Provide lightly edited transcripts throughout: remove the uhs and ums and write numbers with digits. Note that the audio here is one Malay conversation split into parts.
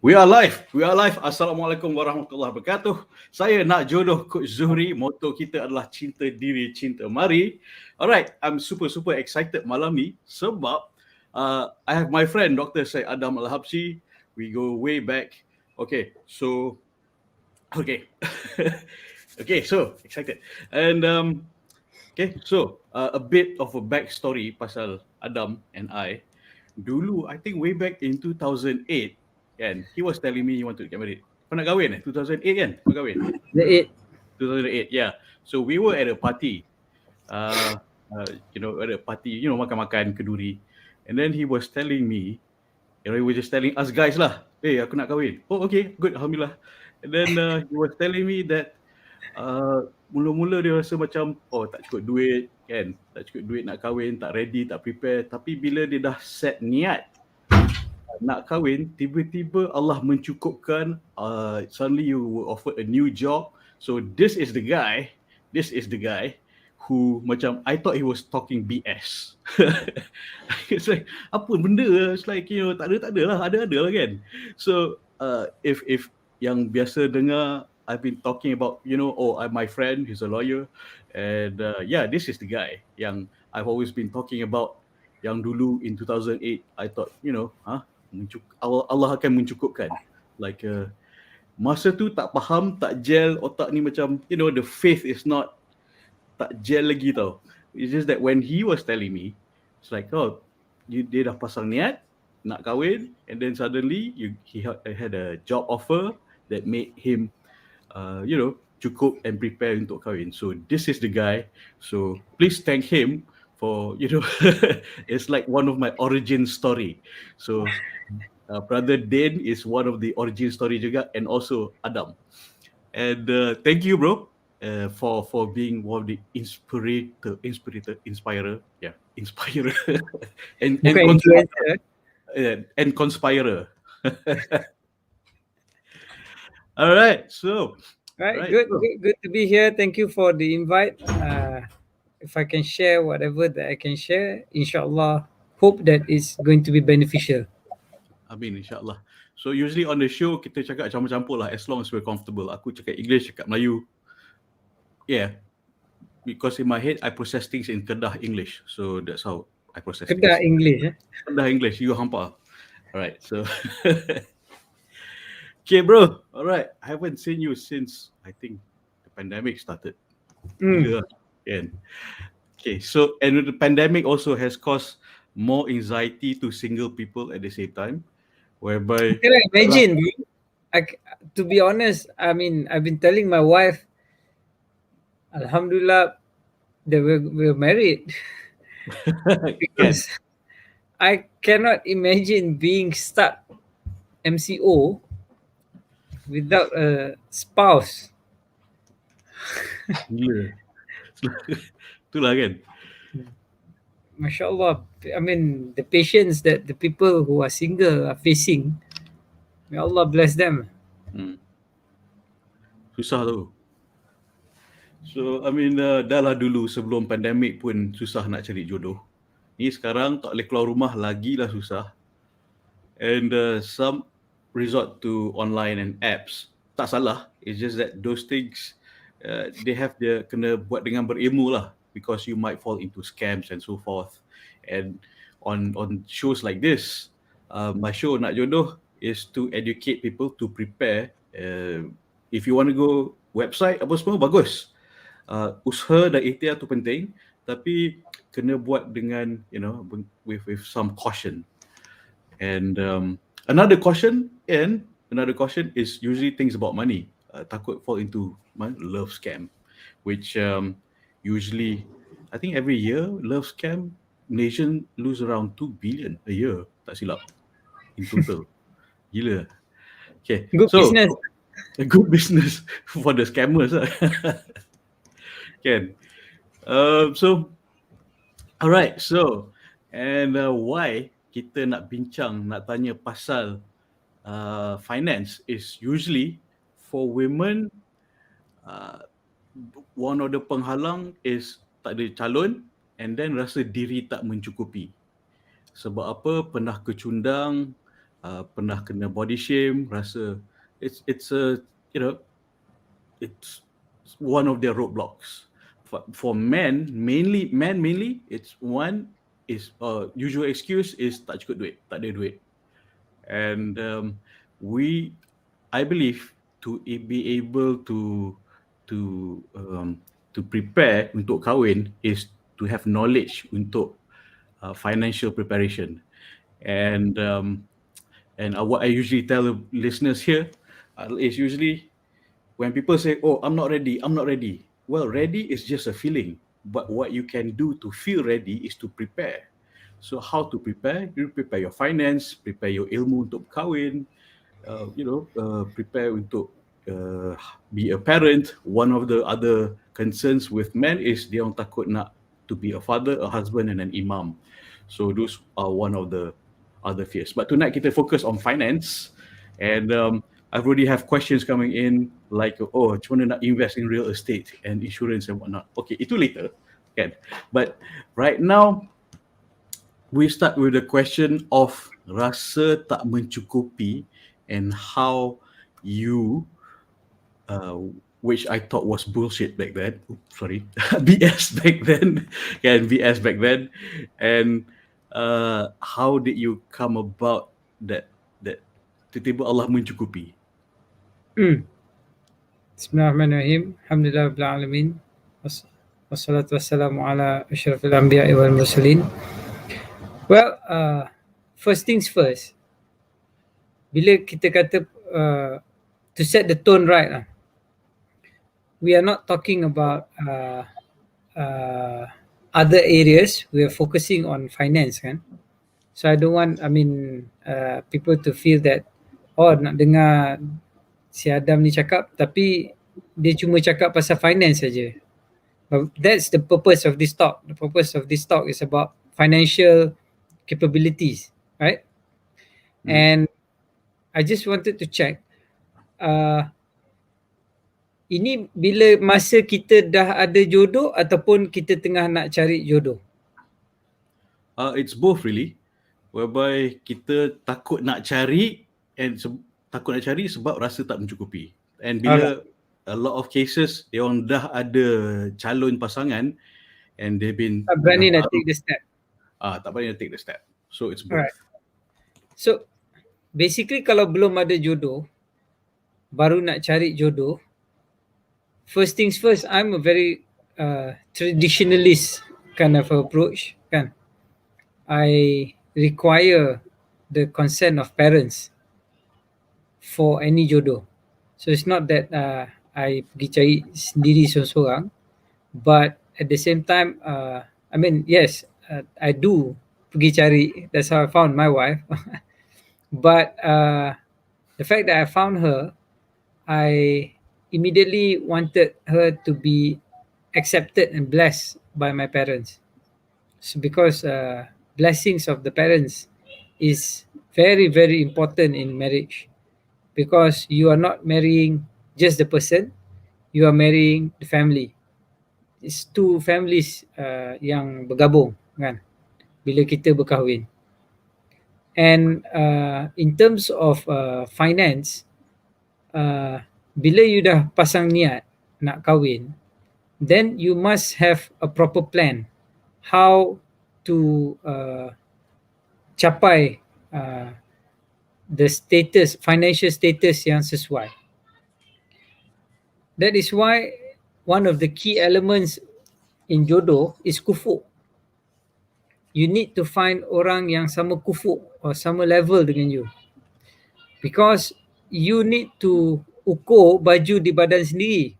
We are live. We are live. Assalamualaikum warahmatullahi wabarakatuh. Saya nak jodoh Coach Zuhri. Motto kita adalah cinta diri, cinta mari. Alright, I'm super excited malam ni sebab I have my friend Dr. Syed Adam Al-Habsyi. We go way back. Okay, so excited. And a bit of a backstory pasal Adam and I. Dulu, I think way back in 2008, kan, he was telling me he wanted to get married. Kau nak kahwin 2008 kan? Kau kahwin? 2008, yeah. So we were at a party. At a party, makan-makan keduri. And then he was telling me, he was just telling us guys lah, hey, aku nak kahwin. Oh, okay, good, Alhamdulillah. And then he was telling me that mula-mula dia rasa macam, tak cukup duit, kan? Tak cukup duit nak kahwin, tak ready, tak prepare. Tapi bila dia dah set niat nak kahwin, tiba-tiba Allah mencukupkan, suddenly you were offered a new job. So this is the guy who macam, I thought he was talking BS. It's like, apa benda? It's like, tak ada lah, ada lah kan. So if yang biasa dengar, I've been talking about, my friend, he's a lawyer. And this is the guy yang I've always been talking about. Yang dulu in 2008, I thought, Allah akan mencukupkan. Like, masa tu tak faham, tak gel, otak ni macam, the faith is not, tak gel lagi tau. It's just that when he was telling me, it's like, dia dah pasang niat, nak kahwin, and then suddenly he had a job offer that made him cukup and prepare untuk kahwin. So this is the guy. So please thank him for, it's like one of my origin story. So brother Dane is one of the origin story juga, and also Adam. And thank you, bro, for being one of the inspirer, and conspirer. All right, so. Right. Good to be here. Thank you for the invite. If I can share whatever that I can share, inshallah, hope that it's going to be beneficial. Amin, insyaAllah. So usually on the show, kita cakap campur-campur lah, as long as we're comfortable. Aku cakap English, cakap Melayu. Yeah. Because in my head, I process things in Kedah English. So that's how I process Kedah things. English, eh? Kedah English, you hampa. Alright, so. Okay, bro. Alright, I haven't seen you since, I think, the pandemic started. Yeah. Okay, so, and the pandemic also has caused more anxiety to single people at the same time, whereby... Can I imagine, to be honest, I mean, I've been telling my wife, Alhamdulillah, that we're married. Because I cannot imagine being stuck MCO without a spouse. Gila. Itulah kan. MashaAllah. I mean, the patience that the people who are single are facing, may Allah bless them. Susah tu. So, I mean, dah lah dulu sebelum pandemik pun susah nak cari jodoh. Ni sekarang tak boleh keluar rumah lagi lah susah. And some resort to online and apps. Tak salah. It's just that those things, they have kena buat dengan berilmu lah. Because you might fall into scams and so forth. And on shows like this, my show Nak Jodoh is to educate people to prepare. If you want to go website, apa semua, bagus. Usaha dan ikhtiar tu penting. Tapi kena buat dengan, with some caution. And another caution is usually things about money. Takut fall into love scam, which usually, I think every year, love scam, nation lose around 2 billion a year, tak silap, in total. Gila. Okay, business. A good business for the scammers. Kan? So, alright, so, and why kita nak bincang, nak tanya pasal finance is usually for women, one of the penghalang is tak ada calon, and then rasa diri tak mencukupi. Sebab apa? Pernah kecundang, pernah kena body shame, rasa it's a it's one of their roadblocks. For men mainly, it's one is usual excuse is tak cukup duit, tak ada duit. And I believe to be able to prepare untuk kahwin is to have knowledge untuk financial preparation. And what I usually tell the listeners here is usually when people say, "Oh, I'm not ready," Well, ready is just a feeling, but what you can do to feel ready is to prepare. So how to prepare? You prepare your finance, prepare your ilmu untuk kahwin, prepare untuk be a parent. One of the other concerns with men is dia orang takut nak to be a father, a husband and an imam. So those are one of the other fears. But tonight kita focus on finance, and I already have questions coming in like, oh, macam mana nak invest in real estate and insurance and whatnot. Okay, itu later, kan? But right now, we start with the question of rasa tak mencukupi and how you, which I thought was bullshit back then. Sorry, BS back then, kan? BS back then, and how did you come about that tiba-tiba Allah mencukupi? Bismillahirrahmanirrahim. Alhamdulillah rabbil alamin. Wassalatu wassalamu ala asyrafil anbiya'i wal mursalin. Well, first things first. Bila kita kata to set the tone right lah, we are not talking about other areas. We are focusing on finance, kan? So I don't want, people to feel that, oh, nak dengar si Adam ni cakap tapi dia cuma cakap pasal finance saja. But that's the purpose of this talk. The purpose of this talk is about financial capabilities, right? And I just wanted to check, ini bila masa kita dah ada jodoh ataupun kita tengah nak cari jodoh? It's both really, whereby kita takut nak cari sebab rasa tak mencukupi. And bila a lot of cases dia orang dah ada calon pasangan and they've been tak berani nak take the step. Tak berani nak take the step. So it's both. Alright. So basically kalau belum ada jodoh, baru nak cari jodoh, first things first, I'm a very traditionalist kind of approach, kan? I require the consent of parents for any jodoh. So it's not that I pergi cari sendiri seorang-seorang, but at the same time, yes, I do pergi cari. That's how I found my wife. But the fact that I found her, I immediately wanted her to be accepted and blessed by my parents. So because blessings of the parents is very, very important in marriage. Because you are not marrying just the person, you are marrying the family. It's two families yang bergabung, kan, bila kita berkahwin. And in terms of finance, bila you dah pasang niat nak kahwin, then you must have a proper plan how to capai the status, financial status yang sesuai. That is why one of the key elements in jodoh is kufu. You need to find orang yang sama kufu or sama level dengan you. Because you need to ukur baju di badan sendiri.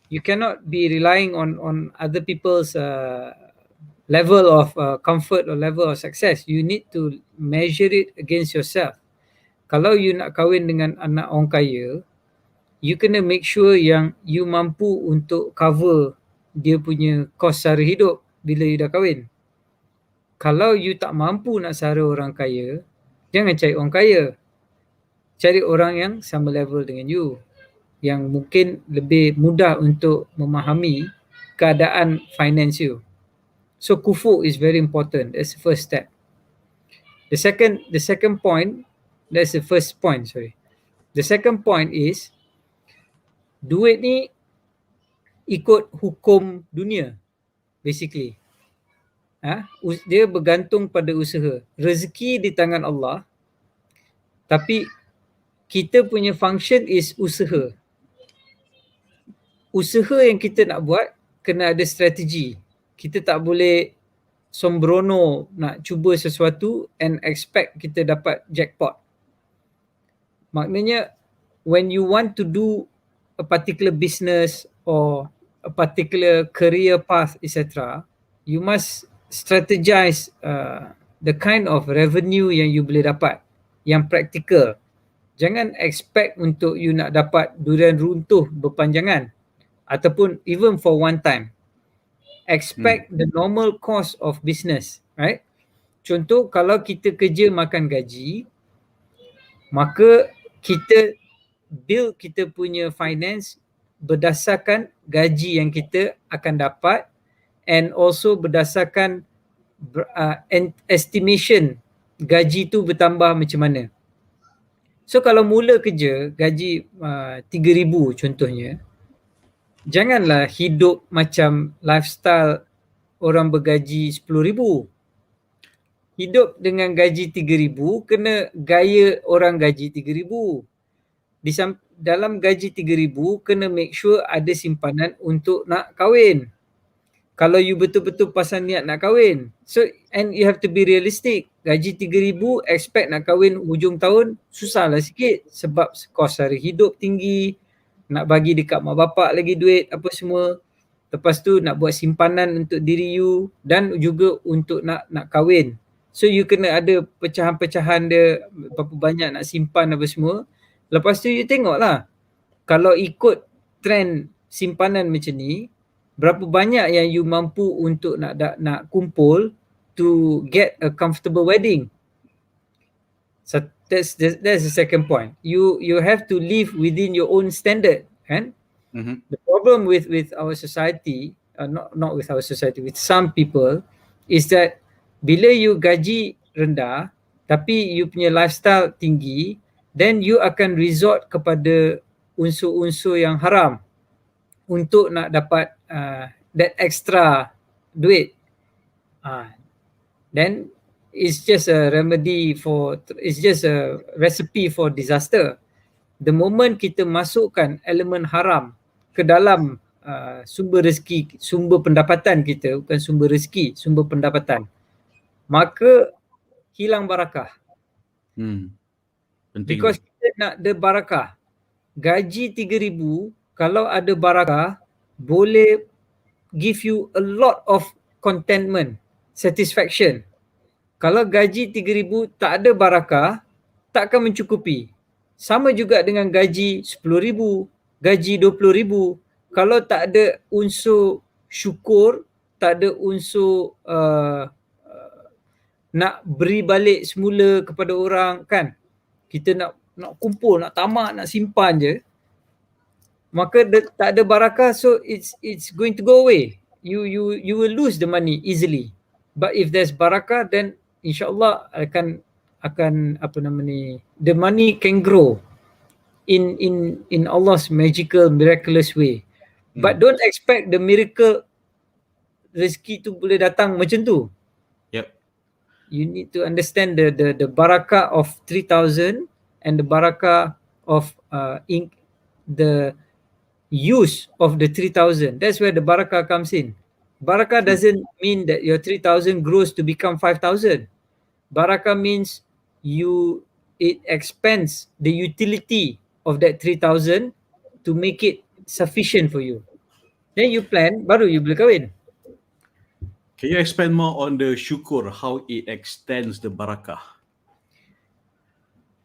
You cannot be relying on other people's level of comfort or level of success. You need to measure it against yourself. Kalau you nak kahwin dengan anak orang kaya, you kena make sure yang you mampu untuk cover dia punya kos sara hidup bila you dah kahwin. Kalau you tak mampu nak sara orang kaya, jangan cari orang kaya. Cari orang yang sama level dengan you, yang mungkin lebih mudah untuk memahami keadaan finance you. So kufu is very important. That's the first step. The second point That's the first point, sorry. The second point is, duit ni ikut hukum dunia basically. Dia bergantung pada usaha. Rezeki di tangan Allah, tapi kita punya function is usaha. Usaha yang kita nak buat kena ada strategi. Kita tak boleh sembrono nak cuba sesuatu and expect kita dapat jackpot. Maknanya when you want to do a particular business or a particular career path, etc., you must strategize the kind of revenue yang you boleh dapat, yang praktikal. Jangan expect untuk you nak dapat durian runtuh berpanjangan ataupun even for one time. Expect the normal cost of business, right? Contoh, kalau kita kerja makan gaji, maka kita build kita punya finance berdasarkan gaji yang kita akan dapat and also berdasarkan estimation gaji tu bertambah macam mana. So kalau mula kerja gaji 3,000 contohnya, janganlah hidup macam lifestyle orang bergaji 10,000. Hidup dengan gaji 3,000 kena gaya orang gaji 3,000. Dalam gaji 3,000 kena make sure ada simpanan untuk nak kahwin. Kalau you betul-betul pasal niat nak kahwin. So, and you have to be realistic. Gaji 3,000 expect nak kahwin hujung tahun, susahlah sikit sebab kos sara hidup tinggi, nak bagi dekat mak bapak lagi duit apa semua. Lepas tu nak buat simpanan untuk diri you dan juga untuk nak kahwin. So you kena ada pecahan-pecahan dia, berapa banyak nak simpan apa semua. Lepas tu you tengoklah, kalau ikut trend simpanan macam ni, berapa banyak yang you mampu untuk nak kumpul to get a comfortable wedding. So that's the second point. You have to live within your own standard, kan? The problem with our society, not with our society, with some people, is that bila you gaji rendah tapi you punya lifestyle tinggi, then you akan resort kepada unsur-unsur yang haram untuk nak dapat that extra duit. Then it's just a recipe for disaster. The moment kita masukkan elemen haram ke dalam sumber rezeki, sumber pendapatan kita, bukan sumber rezeki, sumber pendapatan, maka hilang barakah. Penting. Because kita nak ada barakah. Gaji 3,000 kalau ada barakah boleh give you a lot of contentment, satisfaction. Kalau gaji 3,000 tak ada barakah, tak akan mencukupi. Sama juga dengan gaji 10,000, gaji 20,000. Kalau tak ada unsur syukur, tak ada unsur nak beri balik semula kepada orang, kan? Kita nak kumpul, nak tamak, nak simpan je, maka tak ada barakah, so it's going to go away. You will lose the money easily. But if there's barakah, then insyaAllah akan apa nama ni, the money can grow in Allah's magical, miraculous way. But don't expect the miracle rezeki tu boleh datang macam tu. Yep. You need to understand the barakah of 3,000 and the barakah of the use of the 3,000. That's where the barakah comes in. Barakah doesn't mean that your 3,000 grows to become 5,000. Barakah means it expands the utility of that 3,000 to make it sufficient for you. Then you plan, baru you boleh kahwin. Can you expand more on the syukur, how it extends the barakah?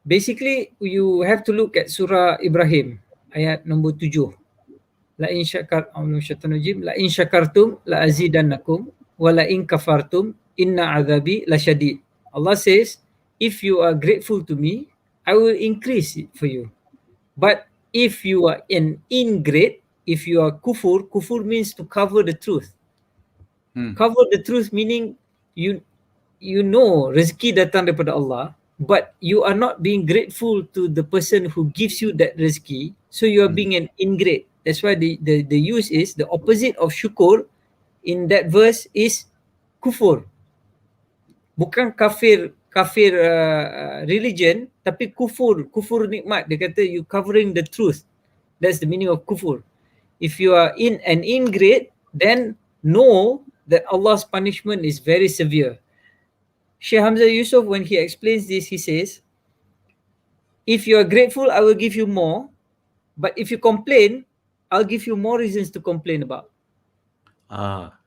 Basically, you have to look at surah Ibrahim, ayat nombor 7. La in syakartum la azidannakum wa la in kafartum inna azabi lasyadid. Allah says, if you are grateful to me, I will increase it for you. But if you are an ingrate, if you are kufur means to cover the truth. Cover the truth meaning you know rezeki datang daripada Allah, but you are not being grateful to the person who gives you that rezeki, so you are being an ingrate. That's why the use is the opposite of syukur in that verse is kufur. Bukan kafir religion, tapi kufur nikmat. Dia kata you covering the truth. That's the meaning of kufur. If you are in an ingrate, then know that Allah's punishment is very severe. Sheikh Hamzah Yusuf, when he explains this, he says, if you are grateful, I will give you more. But if you complain, I'll give you more reasons to complain about.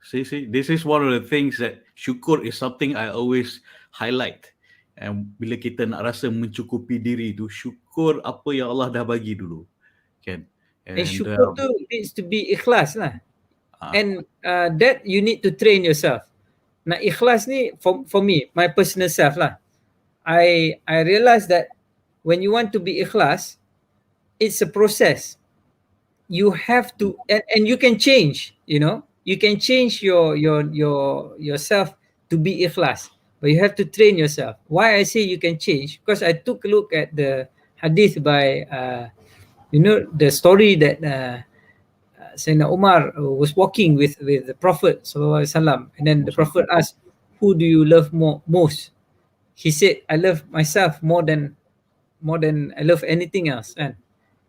See, this is one of the things that syukur is something I always highlight. And bila kita nak rasa mencukupi diri tu, syukur apa yang Allah dah bagi dulu. Kan? And syukur tu needs to be ikhlas lah. And that you need to train yourself. Nak ikhlas ni, for me, my personal self lah. I realize that when you want to be ikhlas, it's a process. You have to, and you can change, you know. You can change yourself to be ikhlas, but you have to train yourself. Why I say you can change? Because I took a look at the hadith by, the story that Sayyidina Umar was walking with the Prophet sallallahu alaihi wasallam, and then the Prophet asked, "Who do you love most?" He said, "I love myself more than I love anything else." And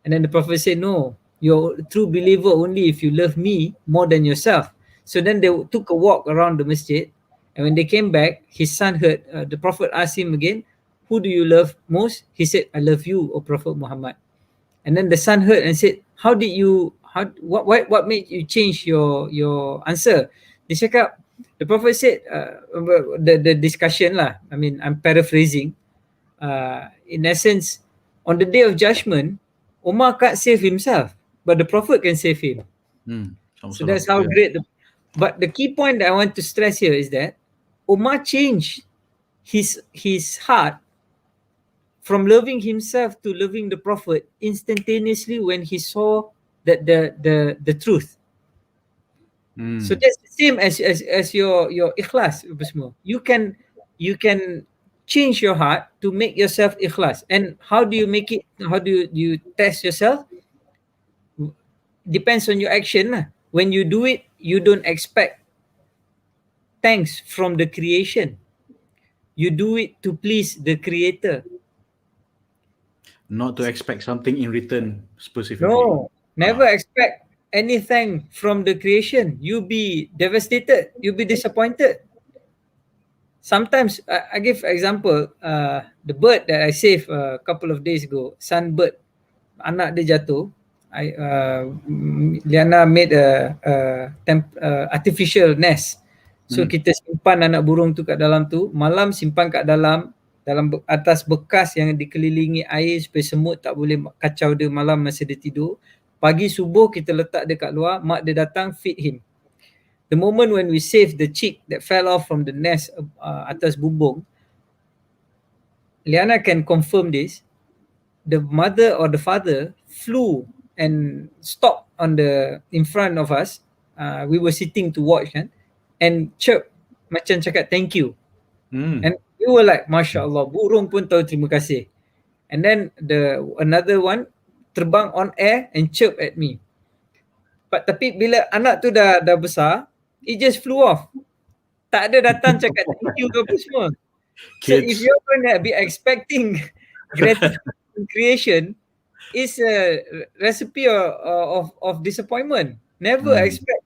then the Prophet said, "No, you're a true believer only if you love me more than yourself." So then they took a walk around the masjid, and when they came back, his son heard the Prophet asked him again, "Who do you love most?" He said, "I love you, O Prophet Muhammad." And then the son heard and said, what made you change your answer? Dia cakap, the Prophet said, the discussion lah, I mean, I'm paraphrasing, in essence, on the day of judgment, Umar can't save himself, but the Prophet can save him. So that's how great. But the key point that I want to stress here is that Umar changed his heart from loving himself to loving the Prophet instantaneously when he saw that the truth. So that's the same as your ikhlas. You can change your heart to make yourself ikhlas. And how do you make it? How do you test yourself? Depends on your action lah. When you do it, you don't expect thanks from the creation. You do it to please the creator. Not to expect something in return specifically. No, never expect anything from the creation. You'll be devastated. You'll be disappointed. Sometimes, I give example, the bird that I saved a couple of days ago, sunbird, anak dia jatuh. Liana made a artificial nest. So kita simpan anak burung tu kat dalam tu. Malam simpan kat dalam atas bekas yang dikelilingi air supaya semut tak boleh kacau dia malam masa dia tidur. Pagi subuh kita letak dia kat luar, mak dia datang feed him. The moment when we save the chick that fell off from the nest atas bumbung, Liana can confirm this. The mother or the father flew and stopped in front of us. We were sitting to watch and chirp macam cakap thank you. And we were like, Masya Allah, burung pun tahu terima kasih. And then another one terbang on air and chirp at me. Tapi bila anak tu dah besar, it just flew off. Tak ada datang cakap thank you ke apa semua. So if you're going to be expecting gratitude in creation, it's a recipe of disappointment. Never expect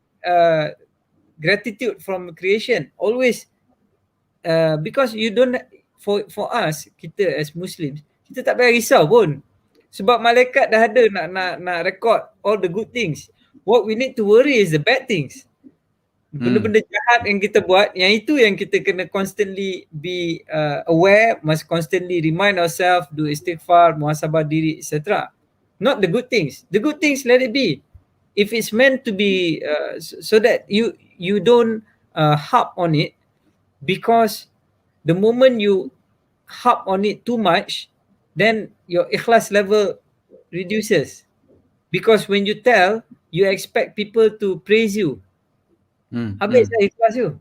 gratitude from creation. Always, because you don't, for us, kita as Muslims, kita tak payah risau pun. Sebab malaikat dah ada nak record all the good things. What we need to worry is the bad things. Benda-benda jahat yang kita buat, yang itu yang kita kena constantly be aware, must constantly remind ourselves, do istighfar, muhasabah diri, etc. Not the good things. The good things, let it be. If it's meant to be so that you don't harp on it, because the moment you harp on it too much, then your ikhlas level reduces. Because when you tell, you expect people to praise you. Habis dah ikhlas you.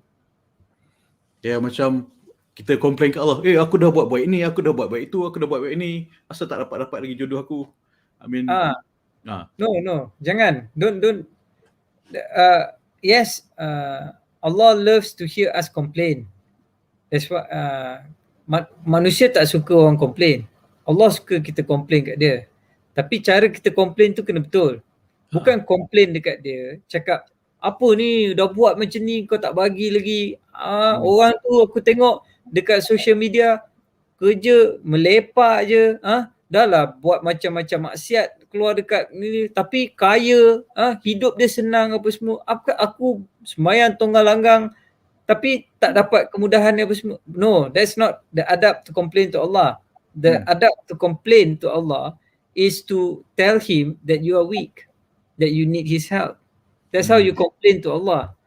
Ya, macam kita komplain ke Allah, aku dah buat baik ni, aku dah buat baik itu, aku dah buat baik ni, asal tak dapat lagi jodoh aku. I mean, No, jangan. Don't. Yes, Allah loves to hear us complain. That's what manusia tak suka orang complain. Allah suka kita complain kat dia. Tapi cara kita complain tu kena betul. Bukan complain dekat dia, cakap apa ni dah buat macam ni kau tak bagi lagi. Orang tu aku tengok dekat social media kerja melepak je, dah lah buat macam-macam maksiat keluar dekat ni tapi kaya, hidup dia senang apa semua. Aku sembahyang tonggang langgang tapi tak dapat kemudahan apa semua. No, that's not the adab to complain to Allah. The adab to complain to Allah is to tell him that you are weak, that you need his help. That's how you complain to Allah.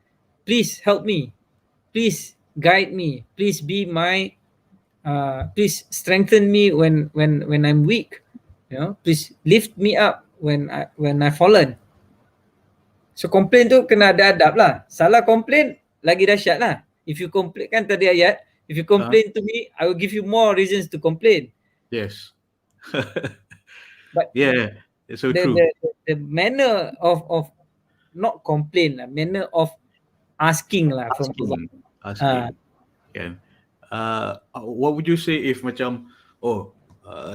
Please help me. Please guide me. Please be my please strengthen me when I'm weak. Please lift me up when I fallen. So complain tu kena ada adab lah. Salah complain lagi dahsyat lah. If you complain, kan tadi ayat, if you complain to me, I will give you more reasons to complain. Yes. But yeah, it's so true. The manner of not complain lah, manner of asking lah from Allah. Asking. Kan. What would you say if macam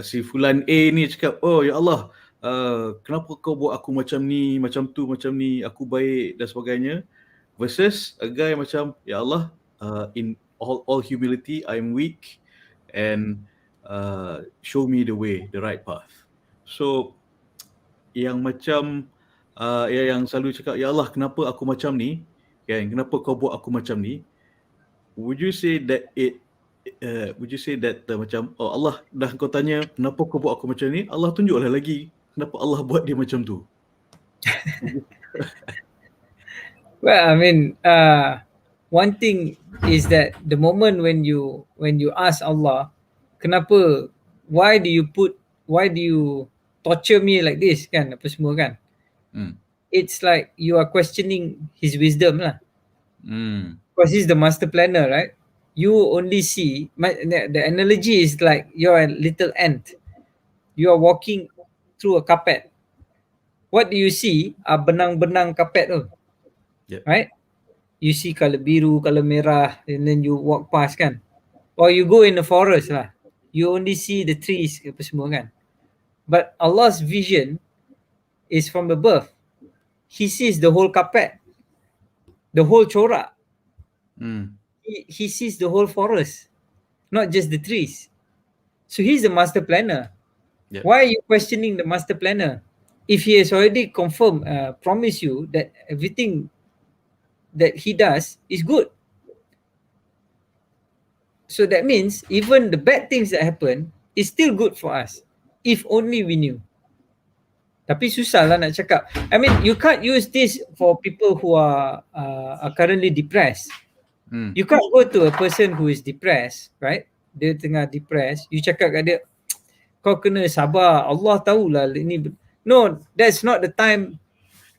si fulan A ni cakap, ya Allah, kenapa kau buat aku macam ni, macam tu, macam ni, aku baik dan sebagainya, versus a guy macam, ya Allah, in all humility, I'm weak and show me the way, the right path. So yang macam yang selalu cakap, ya Allah, kenapa aku macam ni, kan, kenapa kau buat aku macam ni, would you say that macam, Allah dah kau tanya kenapa kau buat aku macam ni, Allah tunjuklah lagi kenapa Allah buat dia macam tu. Well, I mean, one thing is that the moment when you ask Allah, kenapa, why do you torture me like this, kan, apa semua kan, it's like you are questioning his wisdom lah. Because he's the master planner, right? You only see, the analogy is like you're a little ant. You are walking through a carpet. What do you see are benang-benang carpet tu. Yep. Right? You see color biru, color merah, and then you walk past kan. Or you go in the forest lah. You only see the trees apa semua kan. But Allah's vision is from above. He sees the whole carpet, the whole corak. He sees the whole forest, not just the trees. So he's the master planner. Yep. Why are you questioning the master planner? If he has already confirmed, promised you that everything that he does is good. So that means even the bad things that happen is still good for us, if only we knew. Tapi susah lah nak cakap. I mean, you can't use this for people who are currently depressed. You can't go to a person who is depressed, right? Dia tengah depressed, you cakap kat dia, kau kena sabar, Allah tahulah ini. No, that's not the time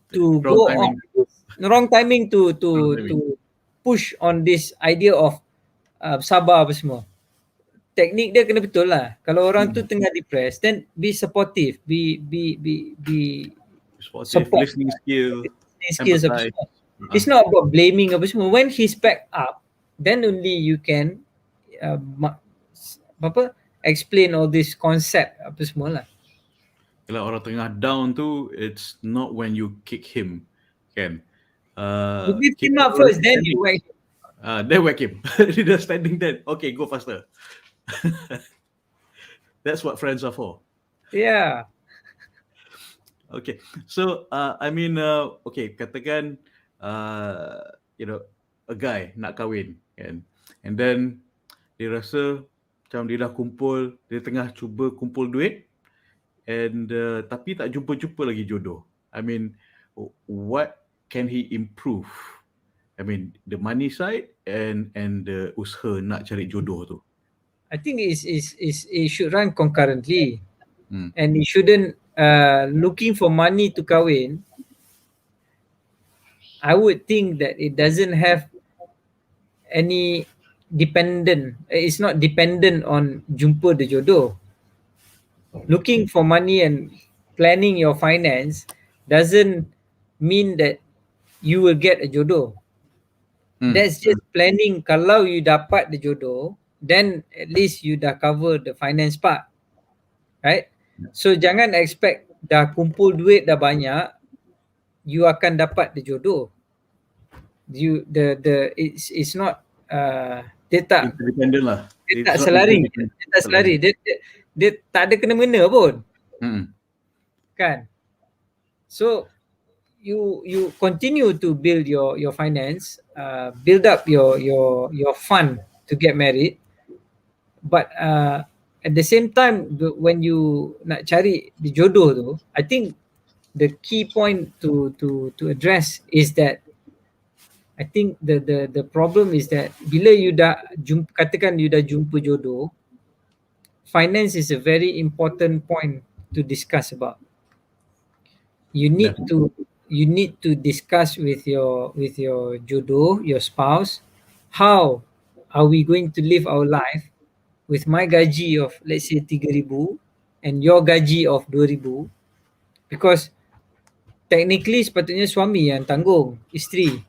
to wrong timing to push on this idea of sabar apa semua. Teknik dia kena betul lah. Kalau orang tu tengah depressed, then be supportive, be supportive, support, listening skills apa semua. It's not about blaming apa semua. When he's back up, then only you can explain all this concept apa semua lah. Kalau orang tengah down tu, it's not when you kick him, kan? You beat him up first, then you whack him. Then whack him. He just standing there. Okay, go faster. That's what friends are for. Yeah. Okay, so I mean, okay, katakan a guy nak kahwin, kan, and then dia rasa macam dia dah kumpul, dia tengah cuba kumpul duit, and tapi tak jumpa lagi jodoh. I mean, what can he improve? I mean, the money side and the usaha nak cari jodoh tu. I think it should run concurrently, and it shouldn't looking for money to kahwin. I would think that it doesn't have any dependent. It's not dependent on jumpa the jodoh. Looking for money and planning your finance doesn't mean that you will get a jodoh. That's just planning. Kalau you dapat the jodoh, then at least you dah cover the finance part, right? So jangan expect dah kumpul duit dah banyak, you akan dapat the jodoh. It's not dia tak Independent lah. dia tak selari. Dia tak selari. Dia tak ada kena-mengena pun. Kan? So you continue to build your finance, build up your fund to get married, but at the same time when you nak cari di jodoh tu, I think the key point to address is that I think the problem is that bila you dah katakan you dah jumpa jodoh, finance is a very important point to discuss about. You need to discuss with your jodoh, your spouse, how are we going to live our life with my gaji of let's say 3,000 and your gaji of 2,000, because technically sepatutnya suami yang tanggung isteri,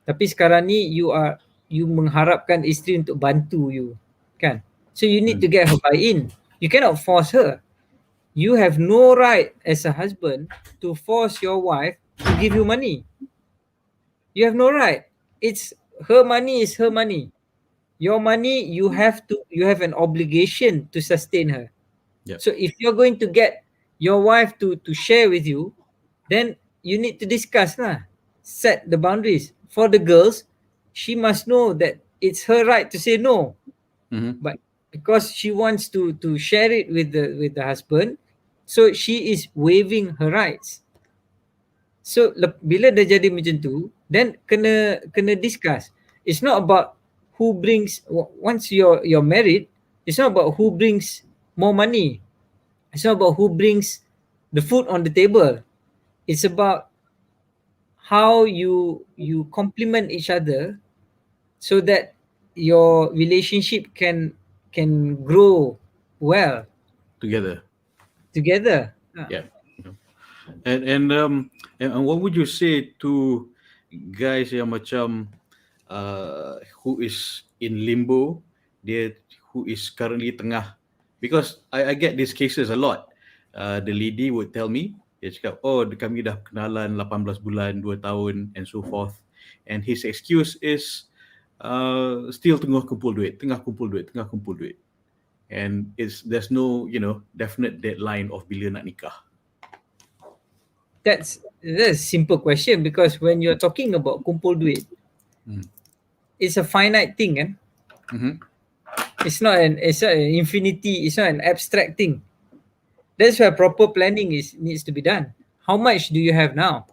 tapi sekarang ni you mengharapkan isteri untuk bantu you, kan? So you need to get her buy-in. You cannot force her. You have no right as a husband to force your wife to give you money. You have no right. It's her money is her money. Your money, you have an obligation to sustain her. Yep. So if you're going to get your wife to share with you, then you need to discuss lah. Set the boundaries. For the girls, she must know that it's her right to say no. But because she wants to share it with the husband, so she is waiving her rights. So bila dah jadi macam tu, then kena discuss. It's not about who brings, once you're married, it's not about who brings more money. It's not about who brings the food on the table. It's about how you complement each other so that your relationship can grow well together. Yeah. And what would you say to guys yang macam who is in limbo, dia who is currently tengah, because I get these cases a lot. The lady would tell me, dia cakap, oh kami dah kenalan 18 bulan, 2 tahun and so forth, and his excuse is still tengah kumpul duit, and there's no definite deadline of bila nak nikah. That's a simple question, because when you're talking about kumpul duit, it's a finite thing, kan? It's not an infinity, it's not an abstract thing. That's why proper planning needs to be done. How much do you have now?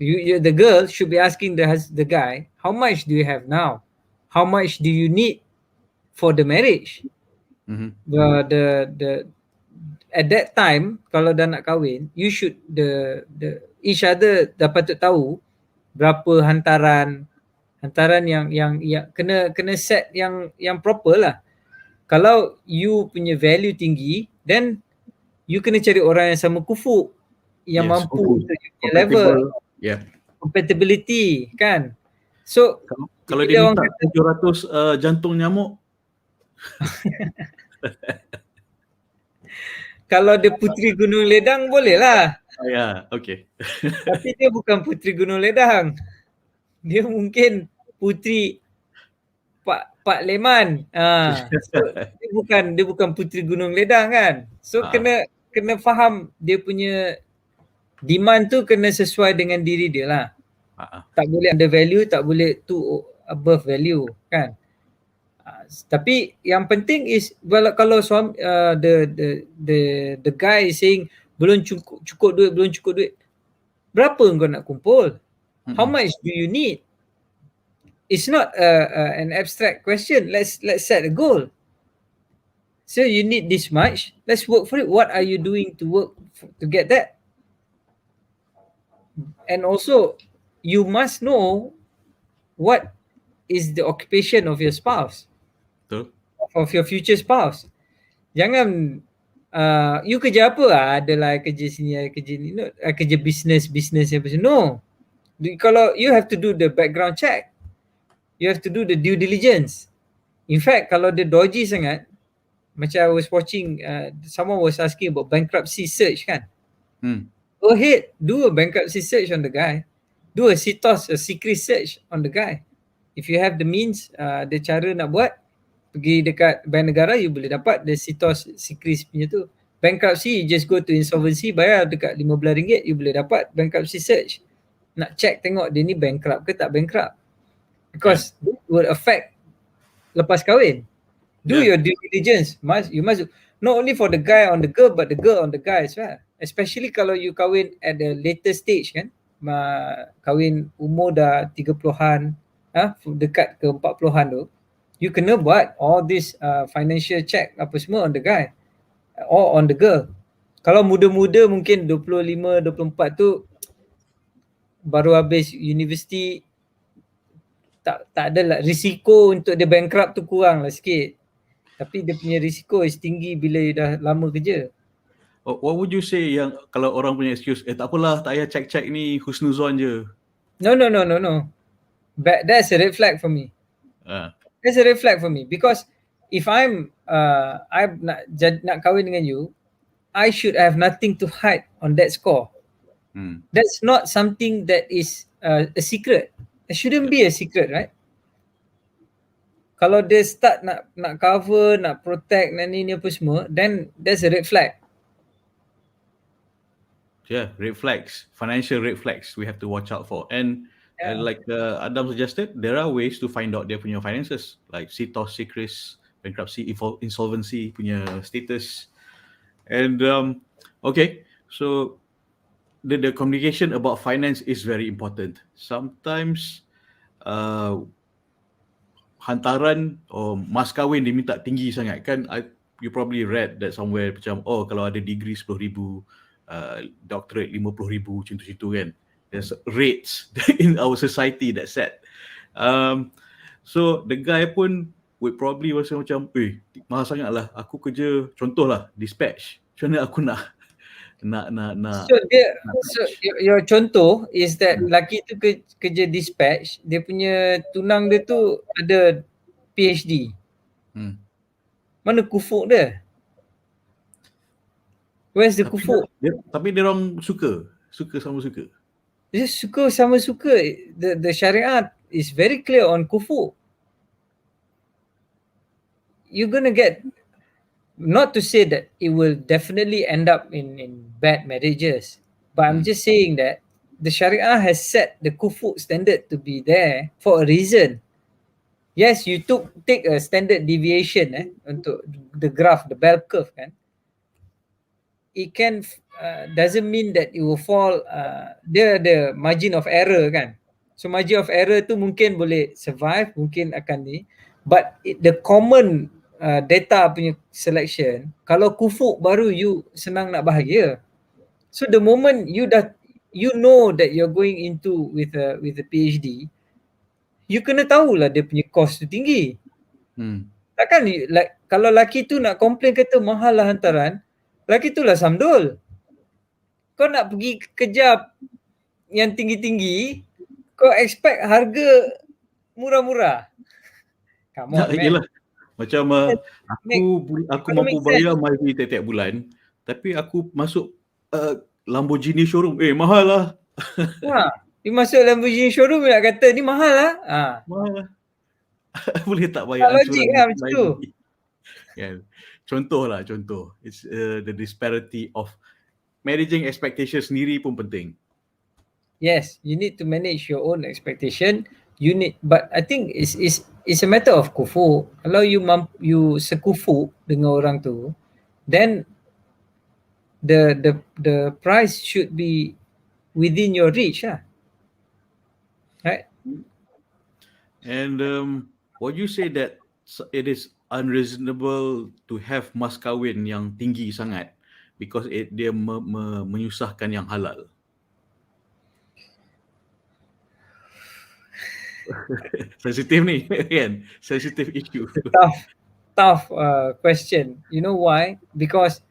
The girl should be asking the guy, how much do you have now? How much do you need for the marriage? At that time, kalau dah nak kahwin, you should each other dah patut tahu berapa hantaran yang kena set yang proper lah. Kalau you punya value tinggi, then you kena cari orang yang sama kufuk, yang mampu untuk you punya level, compatibility, kan? So kalau dia minta 700 jantung nyamuk, kalau dia puteri Gunung Ledang boleh lah. Okay. Tapi dia bukan puteri Gunung Ledang. Dia mungkin puteri Pak Leman. So dia bukan puteri Gunung Ledang, kan? So kena faham dia punya demand tu kena sesuai dengan diri dia lah. Tak boleh under value, tak boleh too above value, kan? Tapi yang penting is kalau suami the guy is saying belum cukup duit, berapa kau nak kumpul? How much do you need? It's not an abstract question. Let's set a goal. So you need this much, let's work for it. What are you doing to work to get that? And also you must know what is the occupation of your spouse, Betul? of your future spouse. Jangan you kerja apa? Adalah kerja sini, ada kerja ni. No, kerja business apa semua. No. Kalau you have to do the background check. You have to do the due diligence. In fact, kalau dia dodgy sangat, macam I was watching, someone was asking about bankruptcy search kan. Go ahead, do a bankruptcy search on the guy. Do a secret search on the guy. If you have the means, ada cara nak buat, pergi dekat bank negara, you boleh dapat the secret punya tu. Bankruptcy, you just go to insolvency, bayar dekat RM15, you boleh dapat bankruptcy search. Nak check tengok dia ni bankrupt ke tak bankrupt. Because it will affect lepas kahwin. Do your due diligence. You must not only for the guy on the girl, but the girl on the guy as well. Especially kalau you kahwin at the later stage kan. Kahwin umur dah 30-an, dekat ke 40-an tu. You kena buat all this financial check apa semua on the guy or on the girl. Kalau muda-muda mungkin 25, 24 tu baru habis universiti, tak ada lah risiko untuk dia bankrupt tu kurang lah sikit. Tapi dia punya risiko is tinggi bila dia dah lama kerja. What would you say yang kalau orang punya excuse, tak apalah, tak payah check ni, husnuzon je. No. That's a red flag for me. That's a red flag for me because if I'm nak kahwin dengan you, I should have nothing to hide on that score. That's not something that is a secret. It shouldn't be a secret, right? Kalau dia start nak cover, nak protect, nak ni apa semua, then that's a red flag. Yeah, red flags, financial red flags we have to watch out for. And like Adam suggested, there are ways to find out dia punya finances, like CTOS, secrets, bankruptcy, insolvency punya status. And okay, so the communication about finance is very important. Sometimes hantaran mas kahwin diminta tinggi sangat kan. You probably read that somewhere macam kalau ada degree 10,000, doctorate 50,000, macam tu kan. There's rates in our society that set. So the guy pun would probably rasa macam mahal sangat lah, aku kerja contohlah dispatch, macam mana aku nak So your contoh is that lelaki tu kerja dispatch, dia punya tunang dia tu ada PhD. Mana kufuk dia? Where's the kufuk? Tapi dia orang suka sama suka. Dia suka sama suka. The syariat is very clear on kufuk. You're gonna get, not to say that it will definitely end up in bad marriages, but I'm just saying that the Sharia has set the kufuk standard to be there for a reason. Yes, you take a standard deviation untuk the graph, the bell curve kan. It can doesn't mean that it will fall. Dia ada margin of error kan. So margin of error tu mungkin boleh survive, mungkin akan ni. But the common data punya selection, kalau kufuk baru you senang nak bahagia. So the moment you know that you're going into with a PhD, you kena tahulah dia punya cost tu tinggi. Takkan like kalau laki tu nak complain kata mahal lah hantaran, laki tu lah samdul. Kau nak pergi kerja yang tinggi-tinggi, kau expect harga murah-murah. Come on, man. Yelah. Macam aku mampu bayar my fee tiap bulan, tapi aku masuk Lamborghini showroom, mahal lah. Dia masuk Lamborghini showroom nak kata ni mahal lah. Mahal lah. Boleh tak bayar logik lah macam tu. Contoh. It's the disparity of managing expectations sendiri pun penting. Yes, you need to manage your own expectation. But I think it's a matter of kufu. Kalau you sekufu dengan orang tu, then the price should be within your reach lah. Right? And would you say that it is unreasonable to have mas kahwin yang tinggi sangat because dia menyusahkan yang halal? Sensitif ni kan, sensitive issue. Tough question. You know why? Because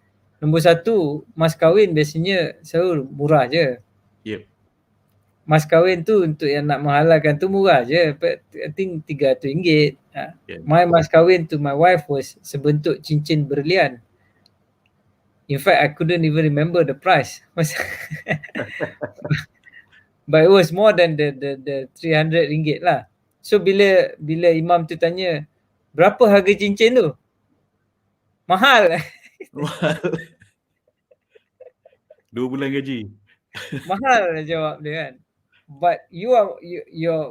nombor satu, mas kahwin biasanya selalu murah je. Yep. Mas kahwin tu untuk yang nak menghalalkan tu murah je. But I think RM300. Yeah. My mas kahwin to my wife was sebentuk cincin berlian. In fact, I couldn't even remember the price. But it was more than the RM300 lah. So bila imam tu tanya, berapa harga cincin tu? Mahal. 2 bulan gaji. Mahal jawab dia kan. But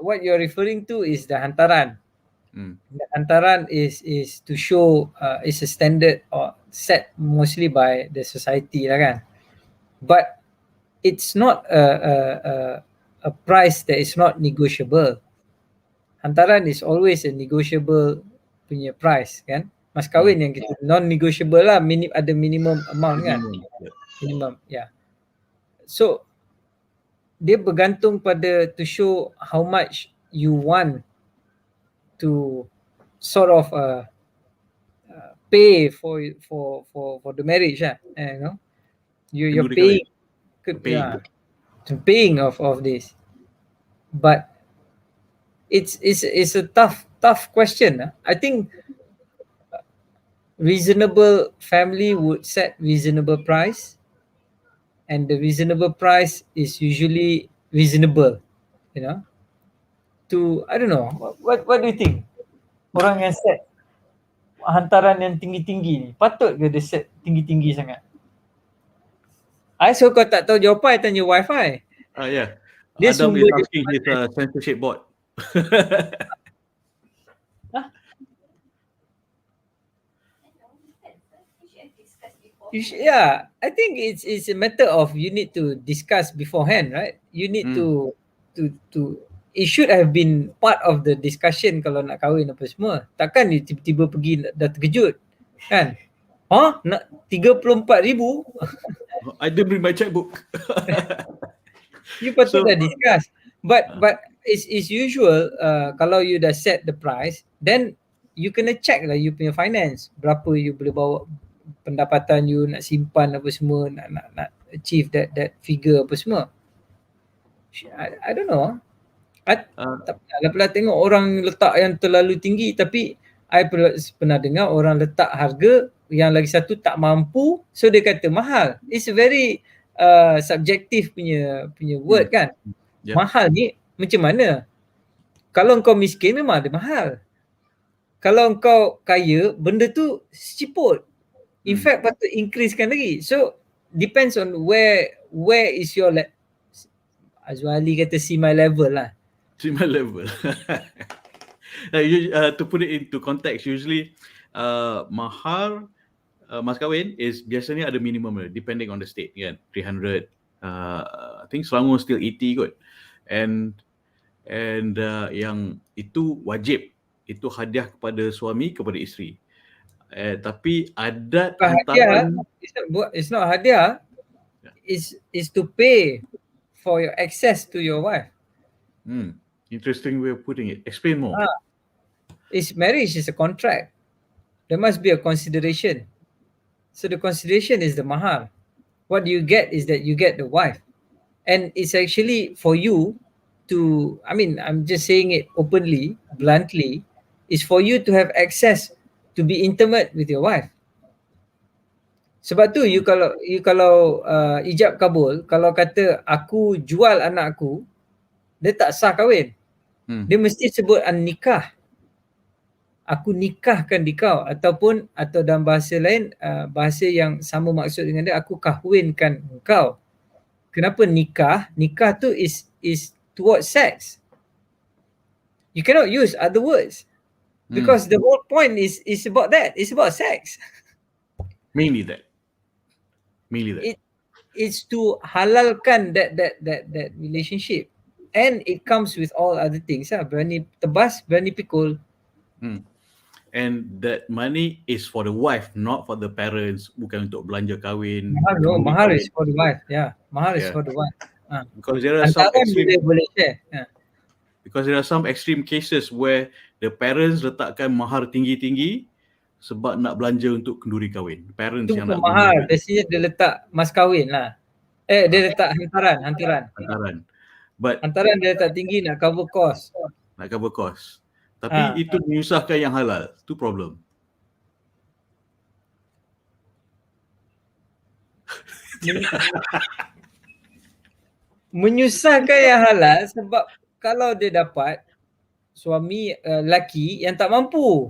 what you're referring to is the hantaran. The hantaran is to show is a standard or set mostly by the society lah kan. But it's not a price that is not negotiable. Hantaran is always a negotiable punya price kan. Mas kahwin yang kita non-negotiable lah, ada minimum amount kan. Minimum, yeah. So dia bergantung pada to show how much you want to sort of pay for the marriage lah. You know, you're paying of this. But it's a tough question. I think reasonable family would set reasonable price, and the reasonable price is usually reasonable, you know. To I don't know, what do you think? Orang yang set hantaran yang tinggi-tinggi ni, patut ke dia set tinggi-tinggi sangat? So kau tak tahu jawapan, tanya wifi. Yeah. Dia Adam sumber is asking his censorship board. Yeah, I think it's a matter of you need to discuss beforehand, right? You need to it should have been part of the discussion kalau nak kahwin apa semua. Takkan you tiba-tiba pergi dah terkejut kan? Nak 34,000? I didn't bring my checkbook. You patut dah discuss. But it's usual kalau you dah set the price, then you kena check lah you punya finance. Berapa you boleh bawa pendapatan you, nak simpan apa semua, nak achieve that figure apa semua. I don't know. Tak pernah tengok orang letak yang terlalu tinggi, tapi I pernah dengar orang letak harga yang lagi satu tak mampu, so dia kata mahal. It's a very subjective punya word kan. Yep. Mahal ni macam mana? Kalau kau miskin memang ada mahal. Kalau kau kaya, benda tu seciput. In fact patut increasekan lagi. So depends on where is your Azwali kata see my level lah. See my level. To put it into context, usually mahar mas kahwin is biasanya ada minimum depending on the state kan. 300, I think Selangor still 80 kot. And yang itu wajib, itu hadiah kepada suami kepada isteri. Tapi adat hantaran, it's not hadiah, is to pay for your access to your wife. Interesting way of putting it. Explain more. Marriage is a contract. There must be a consideration. So the consideration is the mahar. What you get is that you get the wife. And it's actually for you to, I mean, I'm just saying it openly, bluntly, is for you to have access to be intimate with your wife. Sebab tu you kalau ijab kabul, kalau kata aku jual anak aku, dia tak sah kahwin. Dia mesti sebut an-nikah. Aku nikahkan dikau, atau dalam bahasa lain, bahasa yang sama maksud dengan dia, aku kahwinkan engkau. Kenapa nikah? Nikah tu is towards sex. You cannot use other words. Because the whole point is about that. It's about sex. Mainly that. It's to halalkan that relationship. And it comes with all other things. Berani tebas, berani pikul. And that money is for the wife, not for the parents. Bukan untuk belanja kahwin. Mahar is for the wife. Yeah, mahar is for the wife. Because there are some extreme, boleh share. Because there are some extreme cases where the parents letakkan mahar tinggi-tinggi sebab nak belanja untuk kenduri kahwin. Parents Itu yang bukan nak guna mahal, duit. biasanya dia letak mas kahwin lah. Dia letak hantaran. Hantaran. But Hantaran dia letak tinggi nak cover cost. nak cover cost. Tapi itu menyusahkan yang halal. Itu problem. Menyusahkan yang halal sebab kalau dia dapat suami lelaki yang tak mampu.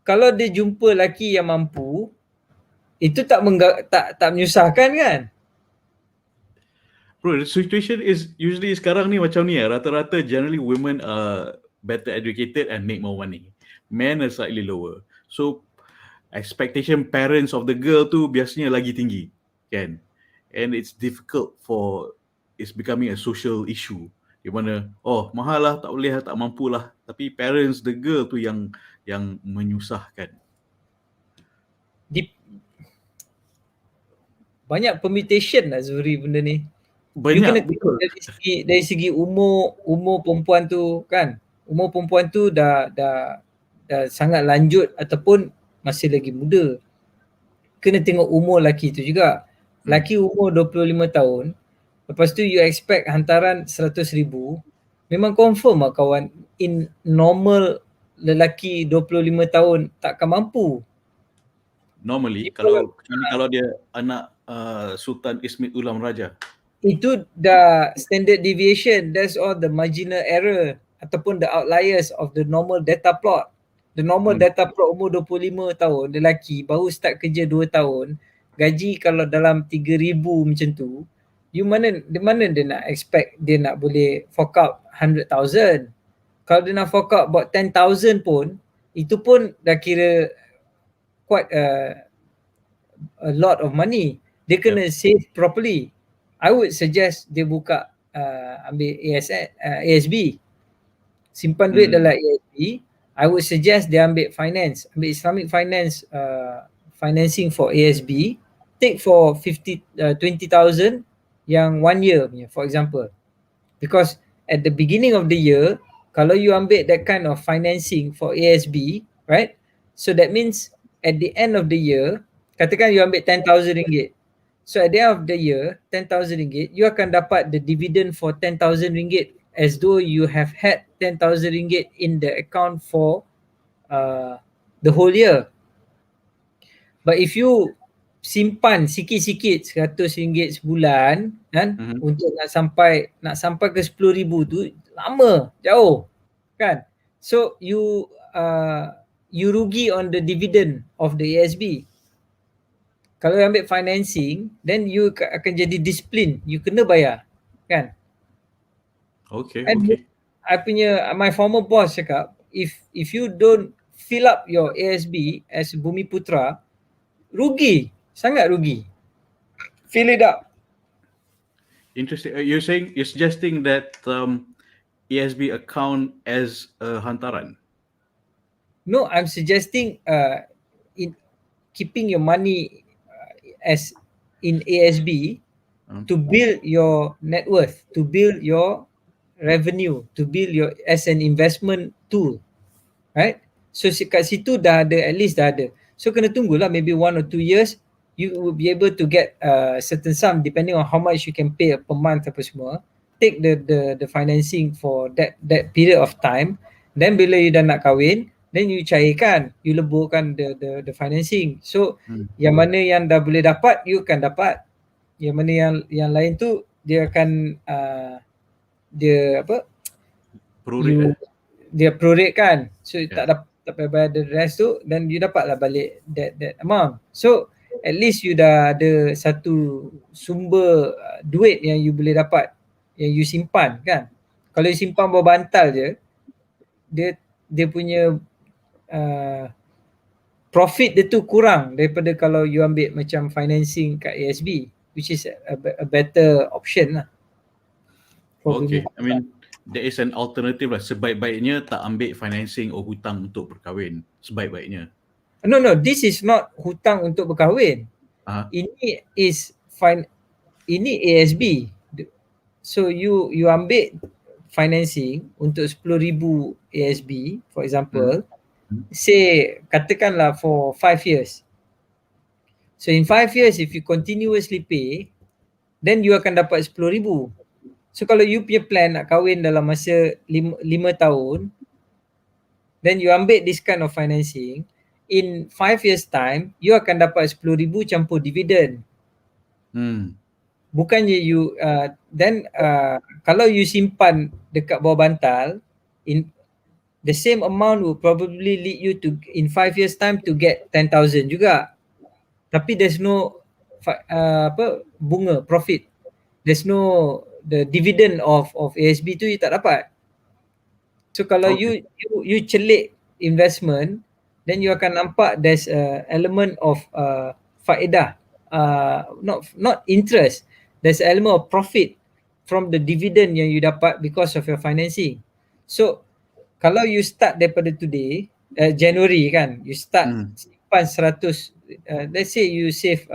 Kalau dia jumpa lelaki yang mampu, itu tak menyusahkan kan? Bro, the situation is usually sekarang ni macam ni rata-rata generally women are better educated and make more money. Men are slightly lower. So expectation parents of the girl tu biasanya lagi tinggi, kan? And it's difficult it's becoming a social issue. Di mana, mahal lah, tak boleh lah, tak mampu lah. Tapi parents the girl tu yang menyusahkan. Banyak permutation lah Zuri benda ni. Banyak, you kena betul. dari segi umur perempuan tu kan. Umur perempuan tu dah sangat lanjut ataupun masih lagi muda. Kena tengok umur lelaki tu juga. Lelaki umur 25 tahun, lepas tu you expect hantaran 100,000, memang confirm lah kawan, in normal lelaki 25 tahun takkan mampu. Normally, kalau dia anak Sultan Ismit Ulam Raja. Itu dah standard deviation, that's all the marginal error ataupun the outliers of the normal data plot. The normal data plot umur 25 tahun, lelaki baru start kerja 2 tahun, gaji kalau dalam 3,000 macam tu, mana dia nak expect dia nak boleh fork out 100,000. Kalau dia nak fork out about 10,000 pun, itu pun dah kira quite a lot of money. Dia kena save properly. I would suggest dia buka ambil ASB, simpan duit dalam ASB. I would suggest dia ambil finance, ambil Islamic finance, financing for ASB. Take for 20,000 yang 1 year punya, for example. Because at the beginning of the year, kalau you ambil that kind of financing for ASB, right? So that means at the end of the year, katakan you ambil RM10,000. So at the end of the year, RM10,000, you akan dapat the dividend for RM10,000 as though you have had RM10,000 in the account for the whole year. But if you simpan sikit-sikit RM100 sebulan kan, untuk nak sampai ke 10,000 tu lama, jauh kan. So you rugi on the dividend of the ASB. Kalau you ambil financing, then you akan jadi disiplin, you kena bayar kan. Okay. My former boss cakap, if you don't fill up your ASB as Bumi Putra, rugi, sangat rugi. Fill it up. Interesting. You're suggesting that ASB account as a hantaran? No, I'm suggesting in keeping your money as in ASB to build your net worth, to build your revenue, to build your as an investment tool, right? So kat situ dah ada, at least dah ada. So kena tunggulah maybe 1 or 2 years, you will be able to get a certain sum depending on how much you can pay per month apa semua. Take the financing for that period of time. Then bila you dah nak kahwin, then you cairkan, you leburkan the financing. So yang mana yang dah boleh dapat, you akan dapat. Yang mana yang lain tu dia akan dia prorate kan. So tak payah bayar the rest tu, then you dapatlah balik that amount. So at least you dah ada satu sumber duit yang you boleh dapat, yang you simpan kan. Kalau you simpan bawah bantal je, dia punya profit dia tu kurang daripada kalau you ambil macam financing kat ASB, which is a better option lah. Okay, I mean there is an alternative lah. Sebaik-baiknya tak ambil financing or hutang untuk berkahwin. Sebaik-baiknya. No, this is not hutang untuk berkahwin. Ini is ini ASB. So you ambil financing untuk 10,000 ASB for example, say katakanlah for 5 years. So in 5 years if you continuously pay, then you akan dapat 10,000. So kalau you punya plan nak kahwin dalam masa 5 tahun, then you ambil this kind of financing, in 5 years time you akan dapat 10,000 campur dividen. Bukannya you then kalau you simpan dekat bawah bantal, in the same amount will probably lead you to in 5 years time to get 10,000 juga. Tapi there's no bunga profit. There's no the dividend of ASB tu you tak dapat. So kalau you celik investment, then you akan nampak there's a element of faedah, not interest. There's an element of profit from the dividend yang you dapat because of your financing. So kalau you start daripada today, January kan, you start simpan 100, let's say you save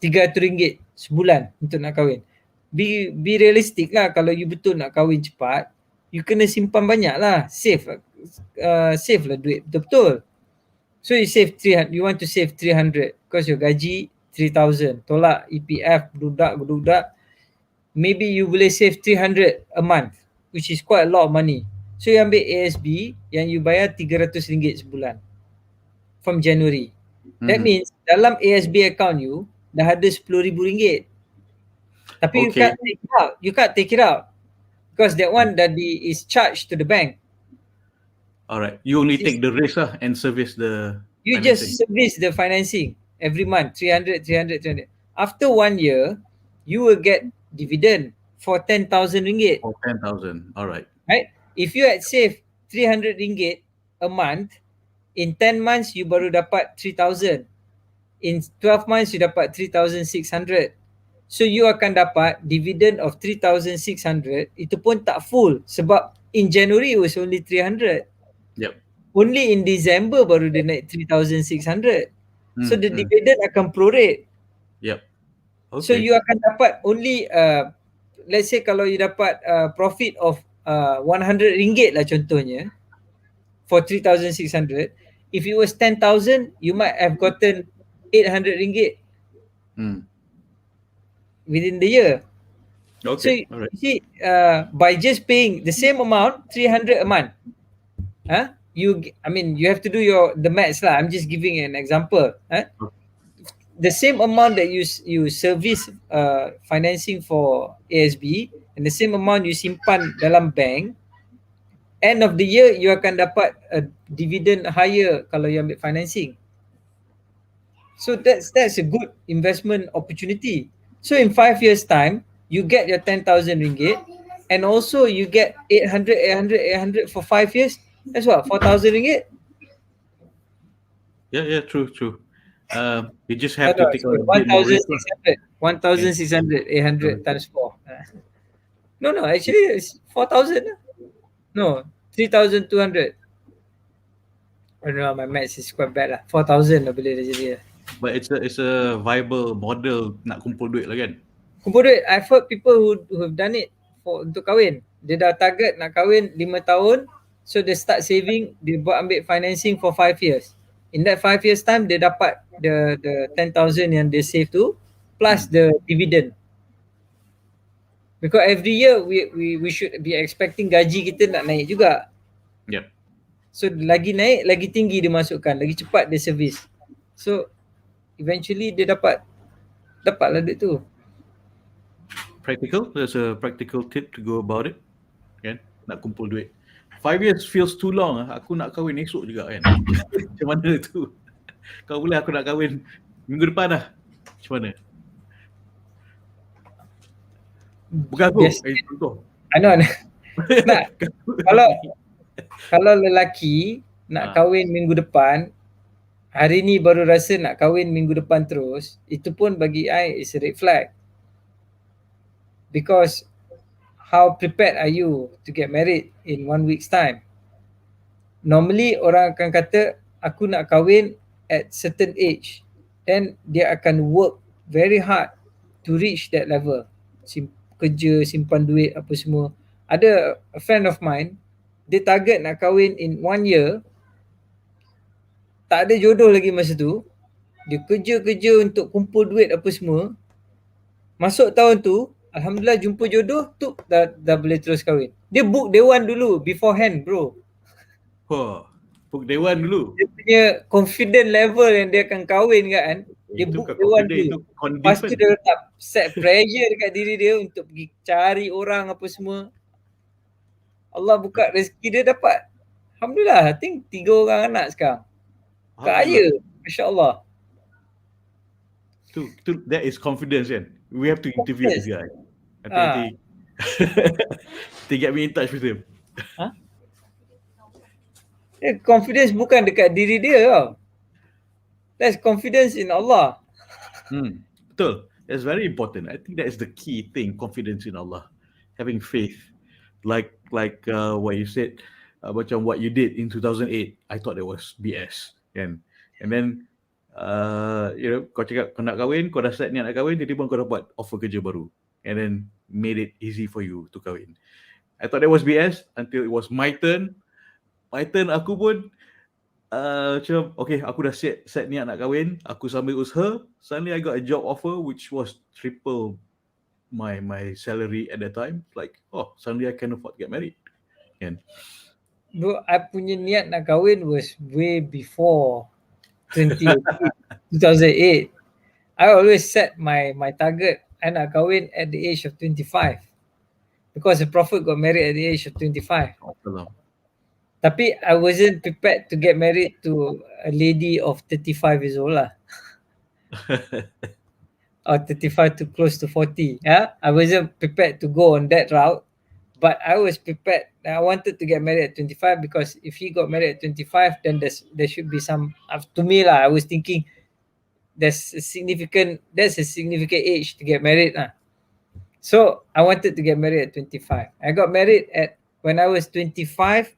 RM300 sebulan untuk nak kahwin. Be realistic lah, kalau you betul nak kahwin cepat, you kena simpan banyak lah, save lah duit betul-betul. So you save 300, you want to save 300 because your gaji 3,000, tolak EPF, budak, maybe you boleh save 300 a month, which is quite a lot of money. So you ambil ASB yang you bayar RM300 sebulan from January. That means dalam ASB account you dah ada RM10,000. Tapi you can't take it out. You can't take it out because that one that is charged to the bank. Alright, you only take the risk and service the you financing. Just service the financing every month, 300. After 1 year, you will get dividend for RM10,000. For 10,000, alright. Right? If you had saved RM300 a month, in 10 months you baru dapat 3,000. In 12 months you dapat 3,600. So you akan dapat dividend of 3,600. Itu pun tak full sebab in January it was only 300. Yep. Only in December baru dia naik 3,600. So the dividend akan prorate. Yep. Okay. So you akan dapat only let's say kalau you dapat profit of RM100 lah contohnya for 3,600. If it was 10,000, you might have gotten RM800 within the year. Okay. So you see, by just paying the same amount, 300 a month, you have to do the maths lah. I'm just giving an example. The same amount that you service financing for ASB and the same amount you simpan dalam bank, end of the year you akan dapat a dividend higher kalau you ambil financing. So that's a good investment opportunity. So in 5 years time, you get your RM10,000 and also you get 800 for 5 years. That's what, RM4,000? Yeah, true. You just have to take on a bit more risk. 1,600, 800 times 4. No, actually it's 4,000. No, 3,200. I don't know, my maths is quite bad lah. 4,000 lah boleh dah jadi lah. But it's a viable model nak kumpul duit lah kan? Kumpul duit. I've heard people who have done it untuk kahwin. Dia dah target nak kahwin 5 tahun. So they start saving, dia buat ambil financing for 5 years. In that 5 years time, dia dapat the 10,000 yang dia save tu plus the dividend. Because every year we should be expecting gaji kita nak naik juga. Yep. So lagi naik, lagi tinggi dia masukkan, lagi cepat dia service. So eventually dia dapatlah duit tu. Practical, there's a practical tip to go about it. Kan? Nak kumpul duit. 5 years feels too long. Aku nak kahwin esok juga kan. Macam mana tu? Kalau boleh aku nak kahwin minggu depan dah. Macam mana? Bukan aku. Contoh. Kalau lelaki nak kahwin minggu depan, hari ni baru rasa nak kahwin minggu depan terus, itu pun bagi I is a red flag. Because how prepared are you to get married in 1 week's time? Normally orang akan kata aku nak kahwin at certain age, then dia akan work very hard to reach that level. Kerja, simpan duit apa semua. Ada a friend of mine, dia target nak kahwin in 1 year, tak ada jodoh lagi masa tu. Dia kerja-kerja untuk kumpul duit apa semua. Masuk tahun tu, alhamdulillah jumpa jodoh tu, dah boleh terus kahwin. Dia book dewan dulu beforehand, bro. Wah, book dewan dulu. Dia punya confident level yang dia akan kahwin kan, dia Itu book bukan dewan confident, itu dulu. Lepas tu condiment. dia letak set pressure dekat diri dia untuk pergi cari orang apa semua. Allah buka rezeki dia dapat. Alhamdulillah, I think 3 orang anak sekarang. Alhamdulillah. Kaya, Masya Allah. That is confidence kan. We have to interview this guy. Nanti get me in touch with him. Confidence bukan dekat diri dia tau. That's confidence in Allah. Betul. That's very important. I think that is the key thing, confidence in Allah. Having faith. Like what you said, macam what you did in 2008, I thought that was BS. And then, kau cakap kau nak kahwin, kau dah set niat nak kahwin, tiba-tiba kau dapat offer kerja baru. And then made it easy for you to kahwin. I thought that was BS until it was my turn. My turn, aku pun macam, okay, aku dah set niat nak kahwin, aku sambil usaha, suddenly I got a job offer which was triple my salary at that time. Like, suddenly I can afford to get married. Kan? Bro, I punya niat nak kahwin was way before 2008. I always set my target, I nak kahwin at the age of 25. Because the Prophet got married at the age of 25. Tapi I wasn't prepared to get married to a lady of 35 years old lah. Or 35 to close to 40. Yeah? I wasn't prepared to go on that route. But I was prepared. I wanted to get married at 25 because if he got married at 25, then there should be some, to me lah, I was thinking that's a significant age to get married lah. So I wanted to get married at 25. I got married when I was 25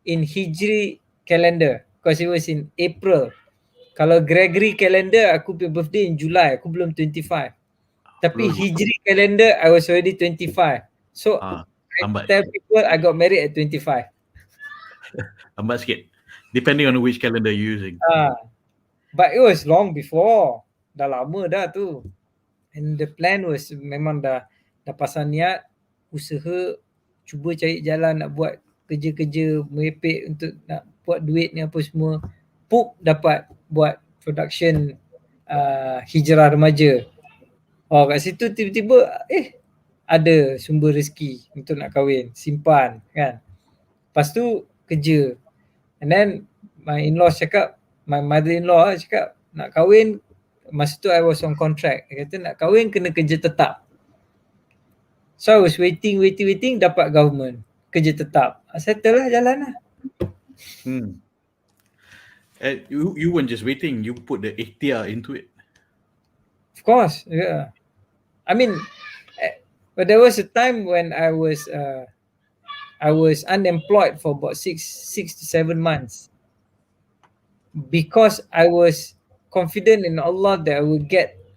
in Hijri calendar because it was in April. Kalau Gregory calendar, aku punya birthday in July, aku belum 25. Tapi Hijri calendar, I was already 25. So I tell people I got married at 25. Lambat sikit. Depending on which calendar you're using. But it was long before. Dah lama dah tu. And the plan was memang dah pasang niat, usaha, cuba cari jalan nak buat kerja-kerja merepek untuk nak buat duit ni apa semua. Dapat buat production hijrah remaja. Kat situ tiba-tiba ada sumber rezeki untuk nak kahwin, simpan kan. Lepas tu kerja. And then my in-laws cakap, my mother-in-law cakap nak kahwin, masa tu I was on contract. Dia kata nak kahwin kena kerja tetap. So I was waiting, dapat government kerja tetap. Settle lah, jalan lah. You weren't just waiting, you put the ikhtiar into it. Of course, yeah. I mean, but there was a time when I was unemployed for about 6 to 7 months because I was confident in Allah that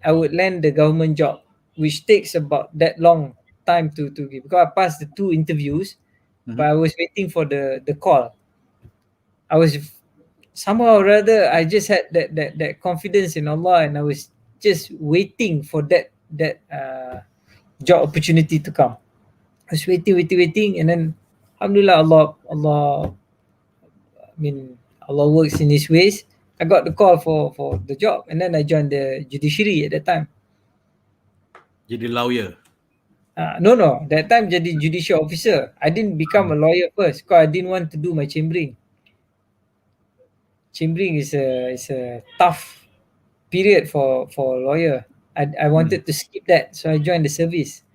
I would land the government job, which takes about that long time to give. Because I passed the 2 interviews, but I was waiting for the call. I was somehow or rather, I just had that confidence in Allah, and I was just waiting for that job opportunity to come. I was waiting, and then alhamdulillah, Allah works in His ways. I got the call for the job, and then I joined the judiciary at that time. Jadi lawyer? No. That time jadi judicial officer. I didn't become a lawyer first because I didn't want to do my chambering. Chambering is a tough period for a lawyer. I wanted to skip that, so I joined the service.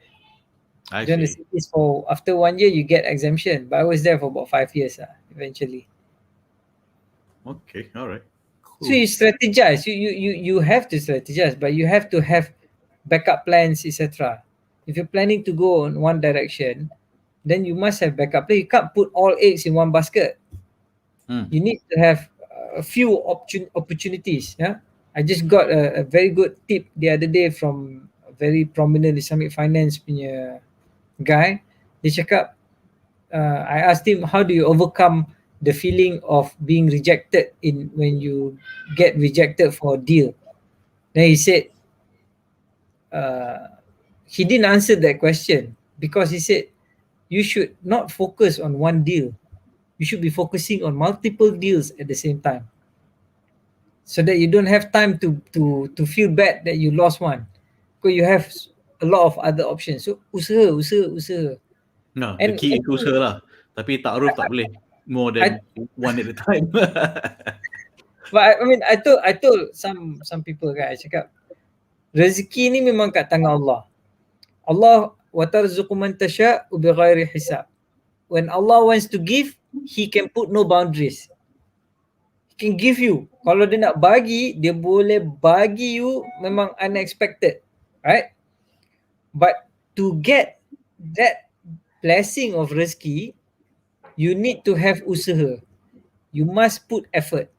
I joined see. the service for after 1 year you get exemption, but I was there for about 5 years eventually. Okay, all right. Cool. So you strategize. You have to strategize, but you have to have backup plans, etc. If you're planning to go in one direction, then you must have backup plan. You can't put all eggs in one basket. You need to have a few opportunities. Yeah, I just got a very good tip the other day from a very prominent Islamic finance punya guy. Dia cakap, I asked him, how do you overcome the feeling of being rejected when you get rejected for a deal? Then he said, he didn't answer that question, because he said you should not focus on one deal. You should be focusing on multiple deals at the same time, so that you don't have time to feel bad that you lost one, because you have a lot of other options. So usaha. No, the And key is usaha lah. Tapi ta'aruf tak boleh more I, than one at a time. but I mean, I told some people kan, I cakap rezeki ni memang kat tangan Allah. Allah wa tarzuqu man tasha' bighairi hisab. When Allah wants to give, he can put no boundaries. He can give you. Kalau dia nak bagi, dia boleh bagi you memang unexpected, right? But to get that blessing of rezeki, you need to have usaha. You must put effort.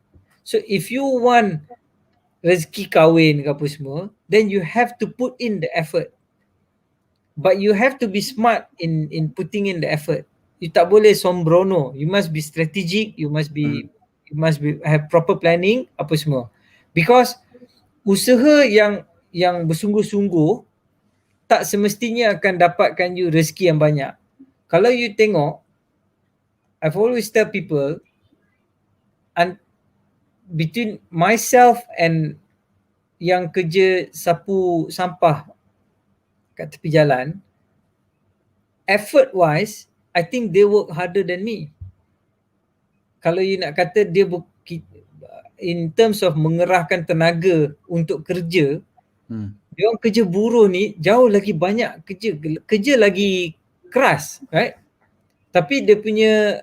So if you want rezeki kahwin ke apa semua, then you have to put in the effort. But you have to be smart in putting in the effort. You tak boleh sombrono. You must be strategic. You must be have proper planning apa semua. Because usaha yang bersungguh-sungguh tak semestinya akan dapatkan you rezeki yang banyak. Kalau you tengok, I've always tell people, and between myself and yang kerja sapu sampah kat tepi jalan, effort wise, I think they work harder than me. Kalau you nak kata dia in terms of mengerahkan tenaga untuk kerja, dia orang kerja buruh ni jauh lagi banyak kerja lagi keras, right? Tapi dia punya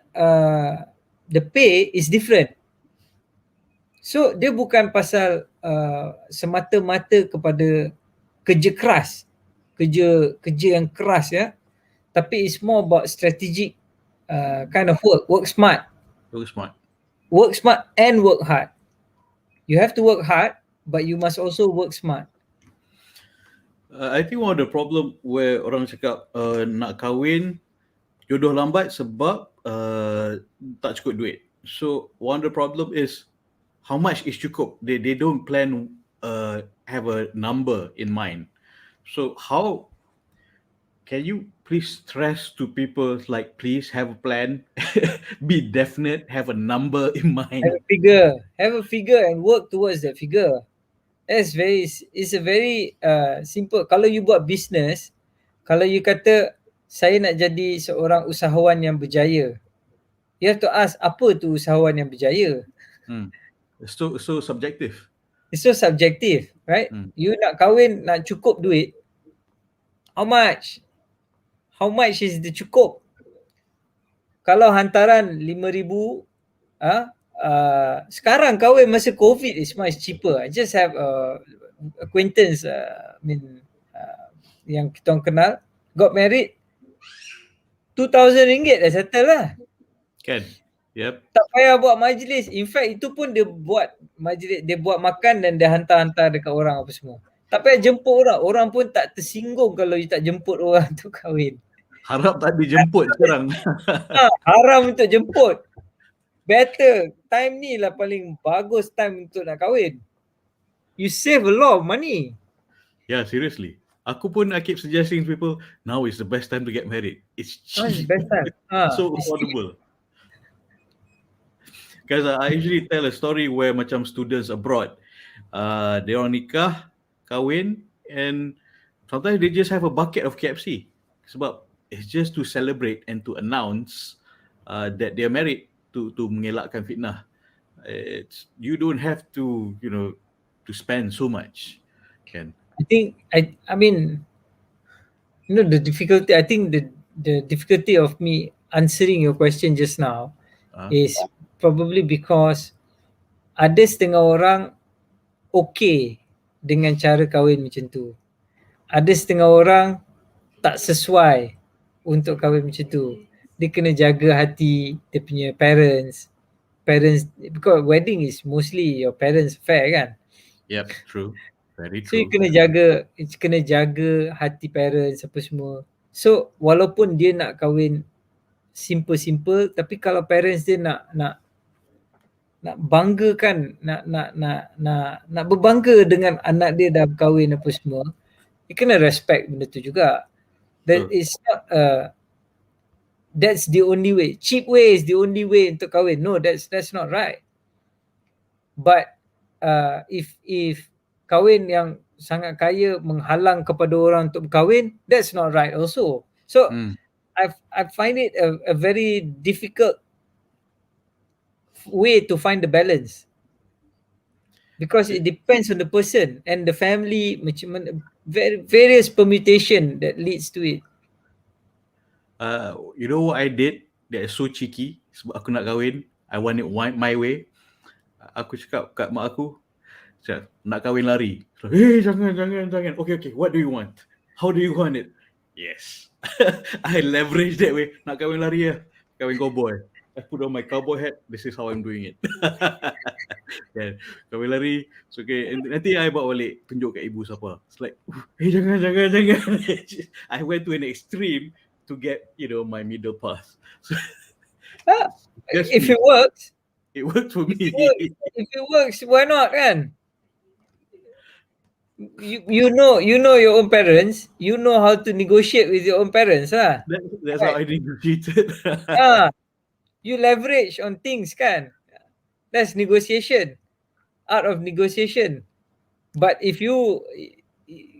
the pay is different. So dia bukan pasal semata-mata kepada kerja keras, kerja yang keras, ya, tapi it's more about strategic kind of work smart. Work smart and work hard. You have to work hard, but you must also work smart. I think one of the problem where orang cakap nak kahwin, jodoh lambat sebab tak cukup duit. So one of the problem is how much is cukup. They don't plan have a number in mind. So how can you please stress to people like, please have a plan, be definite, have a number in mind. Have a figure and work towards that figure. It's a very simple. Kalau you buat business, kalau you kata saya nak jadi seorang usahawan yang berjaya, you have to ask, apa tu usahawan yang berjaya? It's so subjective. It's so subjective, right? You nak kahwin, nak cukup duit, how much? How much is the cukup? Kalau hantaran 5,000, sekarang kahwin masa COVID is much cheaper. I just have acquaintance, yang kita orang kenal, got married, RM2,000 dah settle lah. Kan? Yep. Tak payah buat majlis. In fact, itu pun dia buat majlis, dia buat makan dan dia hantar-hantar dekat orang apa semua. Tak payah jemput orang. Orang pun tak tersinggung kalau you tak jemput orang tu kahwin. Harap tak dijemput sekarang. Haram untuk jemput. Better. Time ni lah paling bagus time untuk nak kahwin. You save a lot of money. Yeah, seriously. Aku pun I keep suggesting to people, now is the best time to get married. It's cheap. It's the best time. So affordable. Because I usually tell a story where macam students abroad, they orang nikah, kahwin, and sometimes they just have a bucket of KFC. Sebab it's just to celebrate and to announce that they are married, to mengelakkan fitnah. You don't have to, to spend so much. Kan? I mean, the difficulty, I think the difficulty of me answering your question just now is probably because ada setengah orang okay dengan cara kahwin macam tu. Ada setengah orang tak sesuai untuk kahwin macam tu. Dia kena jaga hati dia punya parents, because wedding is mostly your parents' affair, kan? Yep, true. Very So true. you kena jaga hati parents apa semua. So walaupun dia nak kahwin simple, tapi kalau parents dia nak banggakan, nak berbangga dengan anak dia dah berkahwin apa semua, dia kena respect benda tu juga. That is not that's the only way. Cheap way is the only way untuk kahwin. No, that's not right. But if kahwin yang sangat kaya menghalang kepada orang untuk berkahwin, that's not right also. So I find it a very difficult way to find the balance, because it depends on the person and the family, macam mana, various permutation that leads to it. You know what I did that is so cheeky? Sebab aku nak kahwin, I want it my way. Aku cakap kat mak aku, cakap, nak kahwin lari. Jangan. Okay, what do you want? How do you want it? Yes. I leverage that way. Nak kahwin lari lah. Kahwin cowboy. I put on my cowboy hat. This is how I'm doing it. Yeah. Kahwin lari. So, okay. Nanti I bawa balik tunjuk kat ibu siapa. It's like, jangan. I went to an extreme to get, my middle path. So, if it works, it worked for me. If it works, why not, kan? You know your own parents. You know how to negotiate with your own parents, lah. That's right. How I negotiated. You leverage on things, kan? That's negotiation. Art of negotiation. But if you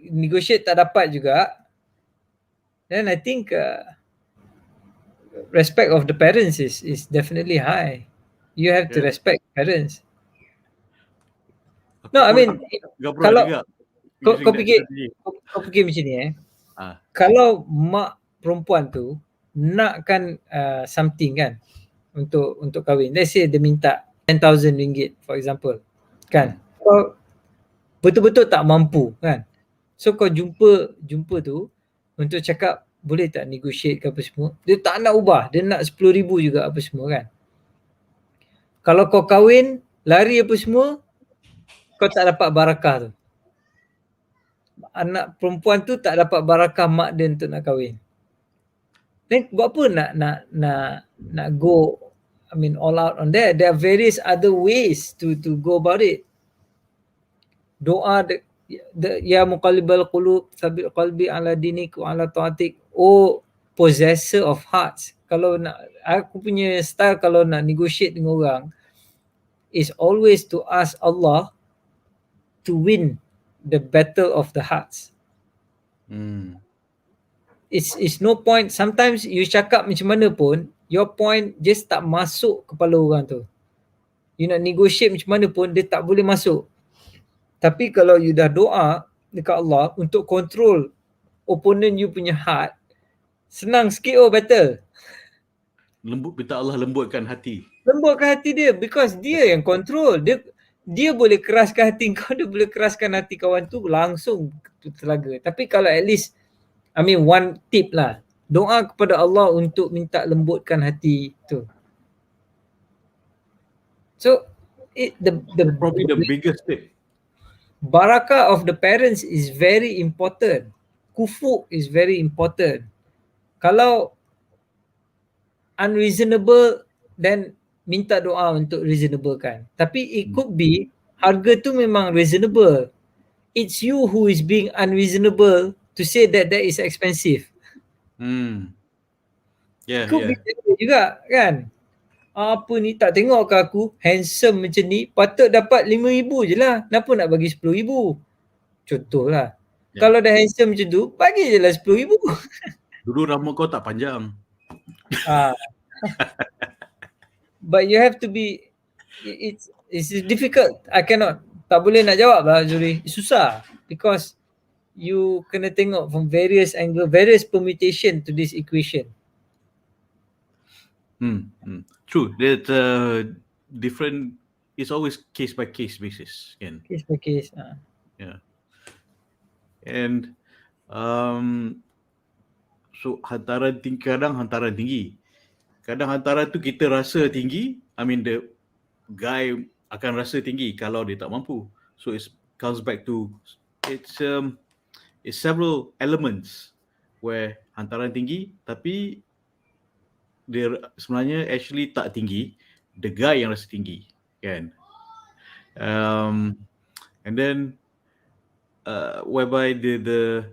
negotiate tak dapat juga, then I think respect of the parents is definitely high. You have to respect parents. No, I mean, kalau kau fikir macam ni, kalau mak perempuan tu nakkan something, kan, untuk kahwin, let's say dia minta RM10,000 for example, kan, kau betul-betul tak mampu, kan, so kau jumpa tu untuk cakap boleh tak negotiate ke apa semua, dia tak nak ubah, dia nak RM10,000 juga apa semua, kan. Kalau kau kahwin lari apa semua, kau tak dapat barakah tu. Anak perempuan tu tak dapat barakah mak dia untuk nak kahwin. Then buat apa nak go, I mean, all out on that? There are various other ways to go about it. Doa ya muqallibal qulub tsabbit qalbi ala dinik wa ala taatik. Oh possessor of hearts. Kalau nak, aku punya style kalau nak negotiate dengan orang is always to ask Allah to win the battle of the hearts. It's no point. Sometimes you cakap macam mana pun, your point just tak masuk kepala orang tu. You nak negotiate macam mana pun, dia tak boleh masuk. Tapi kalau you dah doa dekat Allah untuk control opponent you punya heart, senang sikit battle. Minta Allah lembutkan hati. Lembutkan hati dia, because dia yang control. Dia boleh keraskan hati kau, dia boleh keraskan hati kawan tu langsung telaga. Tapi kalau at least, I mean, one tip lah, doa kepada Allah untuk minta lembutkan hati tu. So probably the biggest tip. Barakah of the parents is very important. Kufu is very important. Kalau unreasonable, then minta doa untuk reasonable, kan. Tapi it could be harga tu memang reasonable. It's you who is being unreasonable to say that is expensive. Yeah, could be juga, kan. Apa ni, tak tengok ke aku handsome macam ni, patut dapat RM5,000 je lah, kenapa nak bagi RM10,000? Contoh lah. Kalau dah handsome macam tu, bagi je lah RM10,000. Dulu rambut kau tak panjang. But you have to be, it's difficult. I cannot, tak boleh nak jawab lah, Zuri. Susah, because you kena tengok from various angle, various permutation to this equation. True. That different. It's always case by case basis, kan? Case by case. Yeah. And so hantaran tinggi, kadang hantaran tinggi. Kadang hantaran tu kita rasa tinggi. I mean the guy akan rasa tinggi kalau dia tak mampu. So it comes back to it's several elements where hantaran tinggi, tapi dia sebenarnya actually tak tinggi, the guy yang rasa tinggi, kan? And then whereby the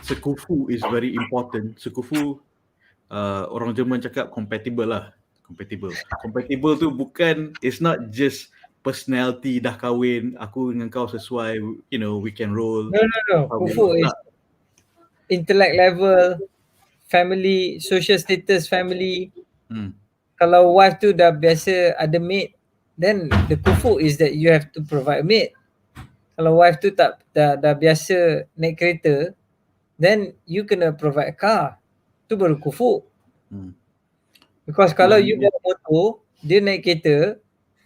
sekufu is very important. Sekufu, orang Jerman cakap compatible lah. Compatible tu bukan, it's not just personality dah kahwin, aku dengan kau sesuai, you know, we can roll. No. Kufu is intellect level, family, social status family. Kalau wife tu dah biasa ada maid, then the kufu is that you have to provide a maid. Kalau wife tu dah biasa naik kereta, then you kena provide a car. Tu baru kufu. Because kalau you bawa motor, dia naik kereta,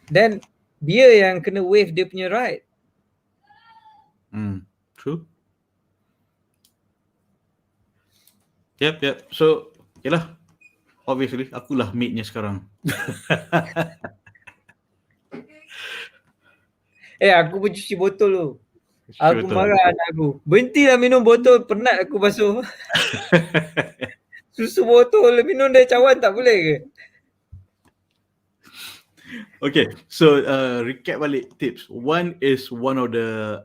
then dia yang kena waive dia punya ride. True. Yep. So, yalah. Obviously, akulah maidnya sekarang. Aku pun cuci botol tu. Aku marah anak aku. Berhentilah minum botol, penat aku basuh. Susu botol minum dari cawan tak boleh ke? Okay, so recap balik tips. One is one of the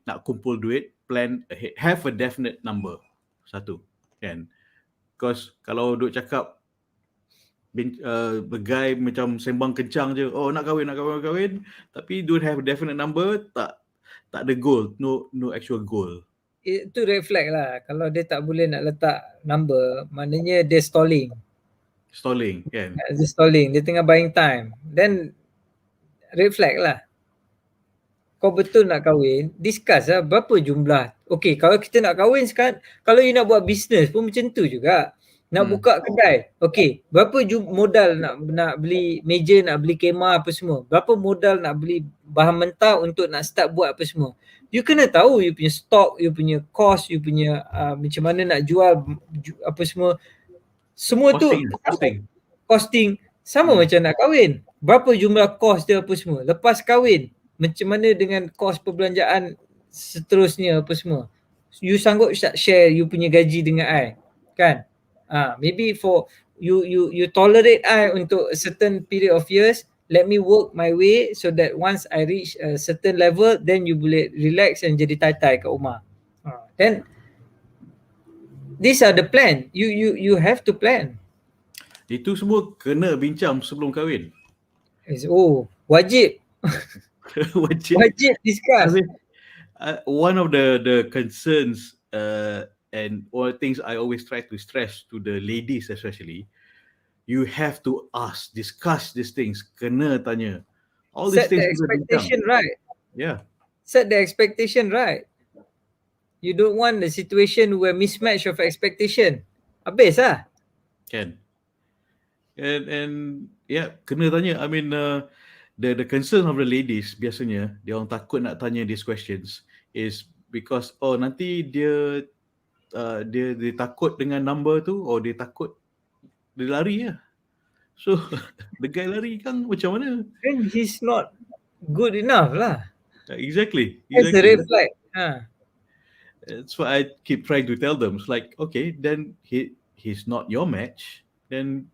nak kumpul duit, plan ahead, have a definite number. Satu, kan? Because kalau duk cakap begai macam sembang kencang je, oh nak kahwin, tapi don't have a definite number, tak ada goal, no actual goal. Itu red flag lah. Kalau dia tak boleh nak letak number, maknanya dia stalling, kan? Dia stalling, dia tengah buying time. Then red flag lah. Kau betul nak kahwin, discuss lah berapa jumlah. Okay, kalau kita nak kahwin sekarang, kalau you nak buat business pun macam tu juga. Nak buka kedai, okay, berapa modal nak beli meja, nak beli kemah apa semua. Berapa modal nak beli bahan mentah untuk nak start buat apa semua. You kena tahu you punya stock, you punya cost, you punya macam mana nak jual apa semua. Semua costing sama macam nak kahwin. Berapa jumlah cost dia apa semua. Lepas kahwin, macam mana dengan kos perbelanjaan seterusnya apa semua. You sanggup tak share you punya gaji dengan I, kan? Maybe for you tolerate I untuk a certain period of years, let me work my way so that once I reach a certain level, then you boleh relax and jadi tai-tai kat rumah. Then these are the plan. You have to plan. Itu semua kena bincang sebelum kahwin. Wajib. Wajib discuss. I mean, one of the concerns and one of the things I always try to stress to the ladies especially, you have to discuss these things. Kena tanya. All these things. Set the expectation right. Yeah. Set the expectation right. You don't want the situation where mismatch of expectation. Habis lah. Can. And yeah, kena tanya. I mean, the concern of the ladies biasanya, dia orang takut nak tanya these questions is because nanti dia takut dengan number tu, dia takut dia lari lah. So the guy lari kan macam mana? Then he's not good enough lah. Exactly. That's the red flag. That's what I keep trying to tell them. It's like, okay, then he's not your match. Then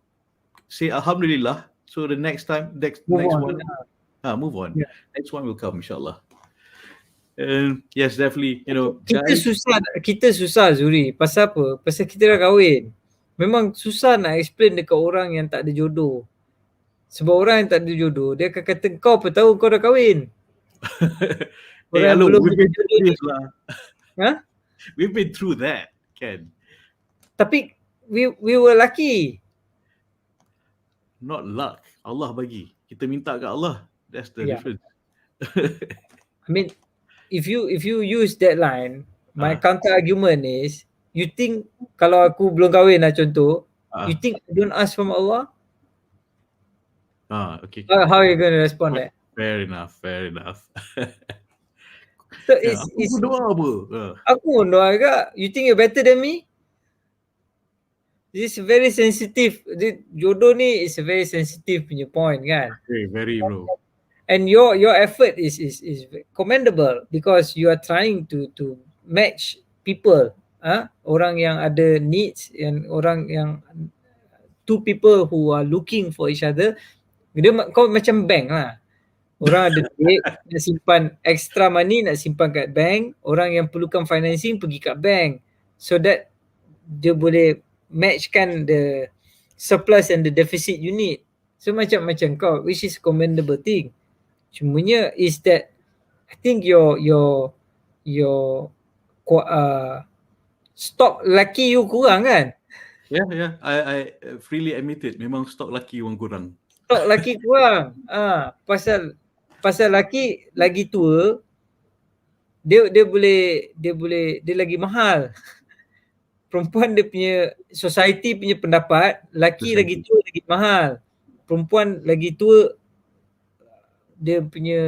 say alhamdulillah. So the next time, next one, move on. Yeah. Next one will come, inshallah. Yes, definitely. You know, kita susah Zuri. Pasal apa? Pasal kita dah kahwin. Memang susah nak explain dekat orang yang tak ada jodoh. Sebab orang yang tak ada jodoh, dia akan kata kau apa tahu kau dah kahwin. Orang belum jodoh lah. We've been through that, kan? Tapi we were lucky. Not luck. Allah bagi. Kita minta kat Allah. That's the difference. I mean, if you use that line, my counter argument is, you think kalau aku belum kahwin lah contoh, you think I don't ask from Allah? Okay. How are you going to respond that? Fair enough. So aku doa apa? Aku doa agak. You think you're better than me? This is very sensitive. Jodoh ni is a very sensitive punya point, kan? Very bro. And your effort is commendable because you are trying to match people, orang yang ada needs and orang yang two people who are looking for each other, kau macam bank lah. Orang ada duit nak simpan extra money, nak simpan kat bank. Orang yang perlukan financing pergi kat bank, so that dia boleh matchkan the surplus and the deficit unit. So macam-macam kau, which is commendable thing. Cumanya is that I think your stok laki you kurang kan? Yeah. I freely admit it. Memang stok laki orang kurang. Stok laki kurang. Pasal laki lagi tua, dia lagi mahal. Perempuan dia punya society punya pendapat, laki Society. lagi tua lagi mahal. Perempuan lagi tua, dia punya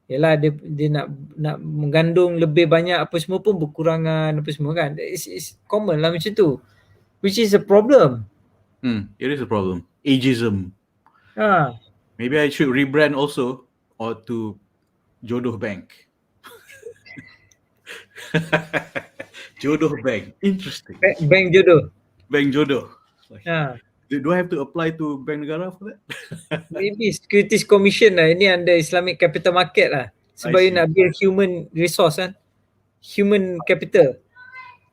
yalah, dia nak mengandung lebih banyak apa semua pun berkurangan apa semua kan. It's common lah macam tu, which is a problem. It is a problem. Ageism. Ha. Maybe I should rebrand also, or to Jodoh Bank. Jodoh Bank. Interesting. Bank jodoh. Bank Jodoh. Ha. Do I have to apply to Bank Negara for that? Maybe Securities Commission lah. Ini under Islamic Capital Market lah. Sebab I you nak build human resource kan. Human capital.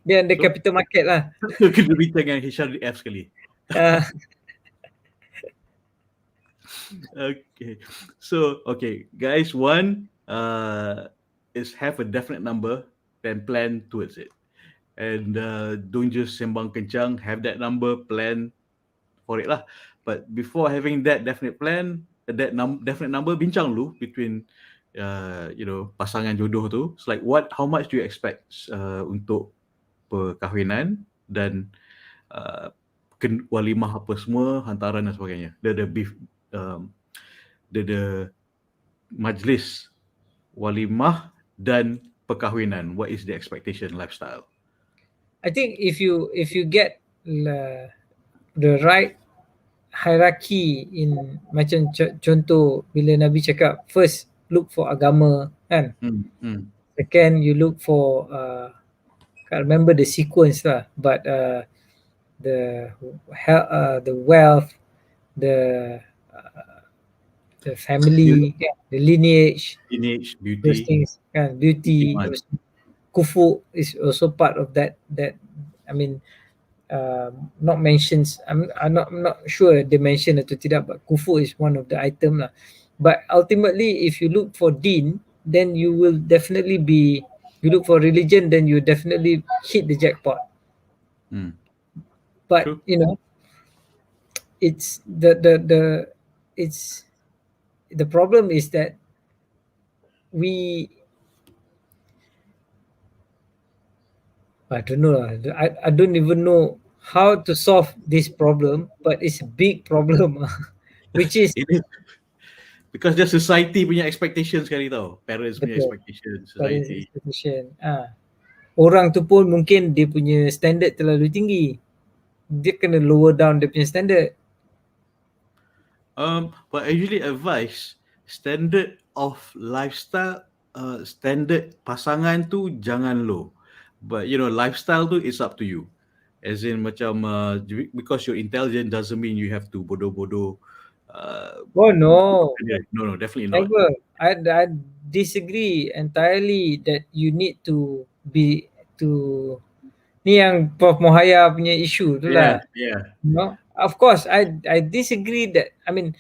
Dia under capital market lah. Kena bincang dengan HRDF sekali. Okay. So, guys, one is have a definite number, then plan towards it. And don't just sembang kencang, have that number, plan for it lah. But before having that definite plan, definite number, bincang dulu between pasangan jodoh tu. It's like how much do you expect untuk perkahwinan dan walimah apa semua, hantaran dan sebagainya. The majlis walimah dan perkahwinan. What is the expectation lifestyle? I think if you get the right hierarchy in, macam contoh bila Nabi cakap first look for agama kan. Second you look for can't remember the sequence lah, but the wealth, the family, the lineage, beauty, those things kan, beauty. Kufu is also part of that. I mean, not mentions. I'm not sure they mention atau tidak, but kufu is one of the item lah. But ultimately, if you look for deen, then you will definitely be. You look for religion, then you definitely hit the jackpot. But True. It's the problem is that I don't know. I don't even know how to solve this problem, but it's a big problem, which is because the society punya expectation sekali tau, parents punya expectation, society. Orang tu pun mungkin dia punya standard terlalu tinggi, dia kena lower down dia punya standard. But I usually advise standard of lifestyle, standard pasangan tu jangan low. But lifestyle tu is up to you. As in macam because you're intelligent doesn't mean you have to bodoh-bodoh. Oh no. No, definitely not. Never. I disagree entirely that you need to be ni yang Prof Mohaya punya issue tu lah. Yeah. Of course I disagree that, I mean,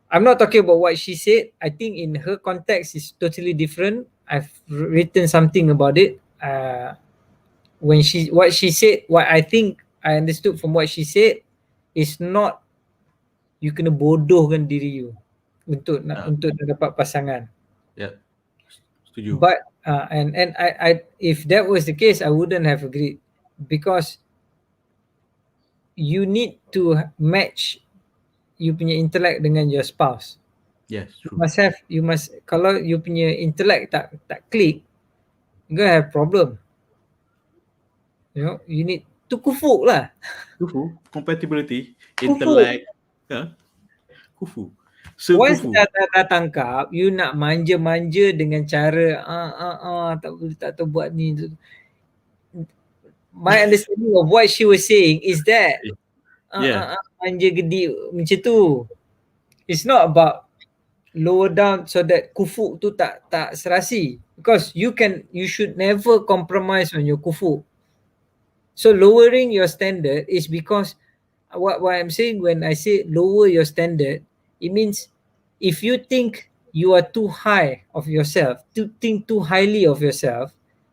I'm not talking about what she said. I think in her context is totally different. I've written something about it. What she said, what I think I understood from what she said is not you kena bodohkan diri you untuk nak dapat pasangan. Yeah. Setuju. But and I if that was the case, I wouldn't have agreed, because you need to match you punya intellect dengan your spouse. Yes, true. You must kalau you punya intellect tak click, you gonna have problem. You need to kufu lah. Kufu, compatibility, intellect. Kufu. Once dah tangkap, you nak manja-manja dengan cara tak boleh, tak tahu buat ni. my understanding of what she was saying is that Yeah. manja gedi macam tu. It's not about lower down so that kufu tu tak serasi, because you should never compromise on your kufu. So lowering your standard is because what I'm saying when I say lower your standard, it means if you think you are too high of yourself, to think too highly of yourself,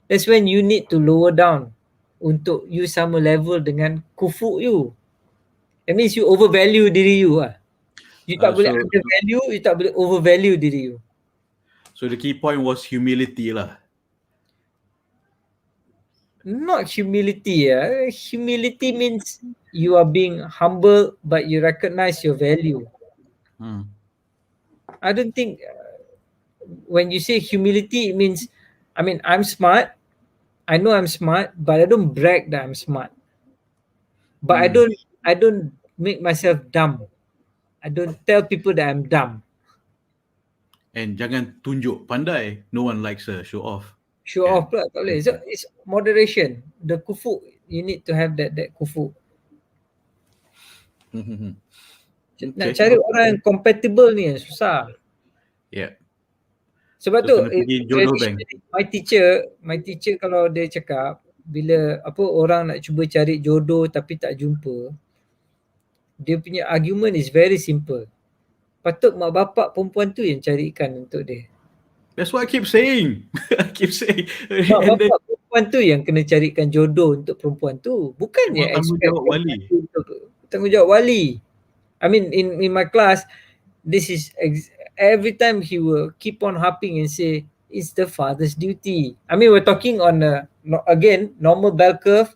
that's when you need to lower down untuk you sama level dengan kufu you. That means you overvalue diri you lah. You tak boleh undervalue, you tak boleh overvalue diri you. So the key point was humility lah. Not humility. Humility means you are being humble, but you recognize your value. I don't think when you say humility, it means, I mean, I'm smart. I know I'm smart, but I don't brag that I'm smart. But I don't make myself dumb. I don't tell people that I'm dumb. And jangan tunjuk pandai. No one likes a show off. Show off pula tak boleh. So it's moderation. The kufu, you need to have that kufu. Nak cari orang yang compatible ni susah. Yeah. Sebab tu my teacher kalau dia cakap bila orang nak cuba cari jodoh tapi tak jumpa, dia punya argument is very simple. Patut mak bapak perempuan tu yang carikan untuk dia. That's what I keep saying. Mak bapak perempuan tu yang kena carikan jodoh untuk perempuan tu. Bukannya tanggungjawab wali. I mean in my class, this is every time he will keep on harping and say it's the father's duty. I mean we're talking on again normal bell curve,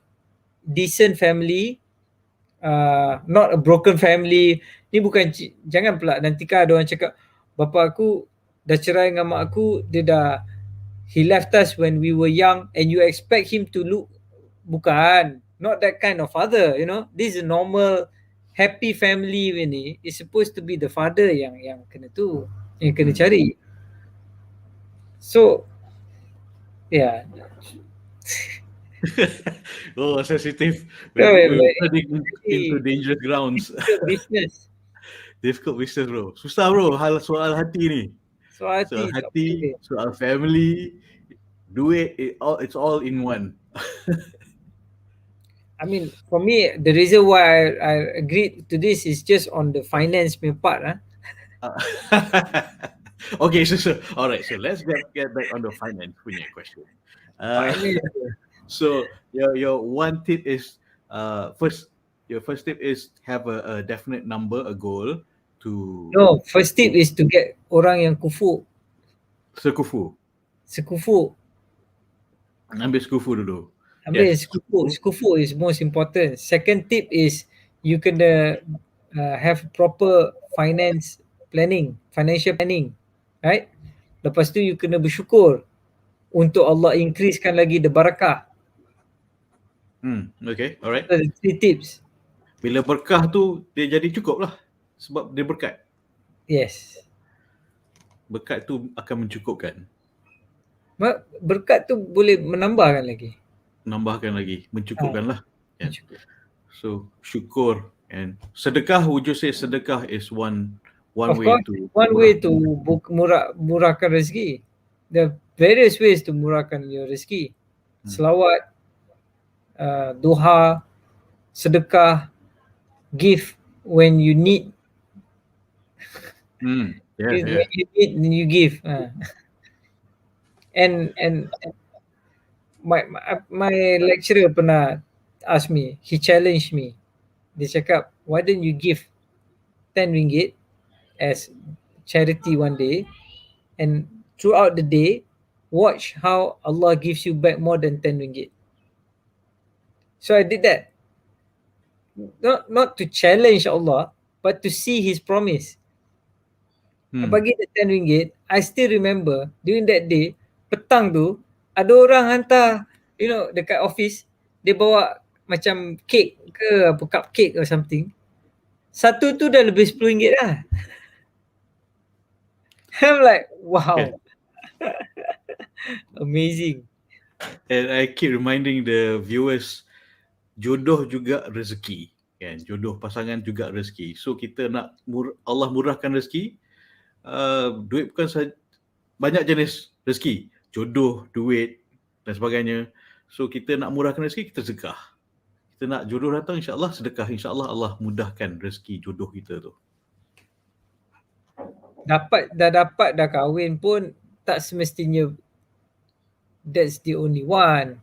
decent family, not a broken family. Ni bukan, jangan pula nanti kan ada orang cakap bapa aku dah cerai dengan mak aku, he left us when we were young and you expect him to look. Bukan, not that kind of father, you know. This is a normal happy family ni. It's supposed to be the father yang kena tu, yang kena cari. So yeah. Sensitive. We're heading into dangerous grounds. Difficult business bro. Susah bro soal hati ni. Soal hati, soal family, duit, it's all in one. I mean, for me, the reason why I agreed to this is just on the finance part. Okay, so all right. So let's get back on the finance punya question. So your one tip is your first tip is have a definite number, a goal to. No, first tip is to get orang yang kufu. Sekufu. Ambil sekufu dulu. Sekufu is most important. Second tip is you can have proper financial planning, right? Lepas tu you kena bersyukur untuk Allah increasekan lagi the barakah. Okay, alright. So, 3 tips. Bila berkah tu dia jadi cukup lah sebab dia berkat. Yes. Berkat tu akan mencukupkan. Berkat tu boleh menambahkan lagi. Mencukupkan lah. Yeah. So syukur and sedekah. Would you say sedekah is one of way course, to way to murahkan rezeki. There are various ways to murahkan your rezeki. Selawat, doha, sedekah, give when you need. When you need, you give. And my lecturer pernah ask me, he challenged me. Dia cakap, why don't you give 10 ringgit as charity one day, and throughout the day watch how Allah gives you back more than 10 ringgit. So I did that, not to challenge Allah, but to see his promise. I bagi the 10 ringgit. I still remember during that day, petang tu ada orang hantar, you know, dekat office, dia bawa macam cake ke apa, cupcake or something. Satu tu dah lebih 10 ringgit lah. I'm like, wow. Amazing. And I keep reminding the viewers jodoh juga rezeki, kan? Jodoh pasangan juga rezeki. So kita nak Allah murahkan rezeki. Duit bukan banyak jenis rezeki, jodoh, duit dan sebagainya. So kita nak murahkan rezeki, kita sedekah. Kita nak jodoh datang, insya-Allah sedekah, insya-Allah Allah mudahkan rezeki jodoh kita tu. Dapat dah kahwin pun tak semestinya that's the only one.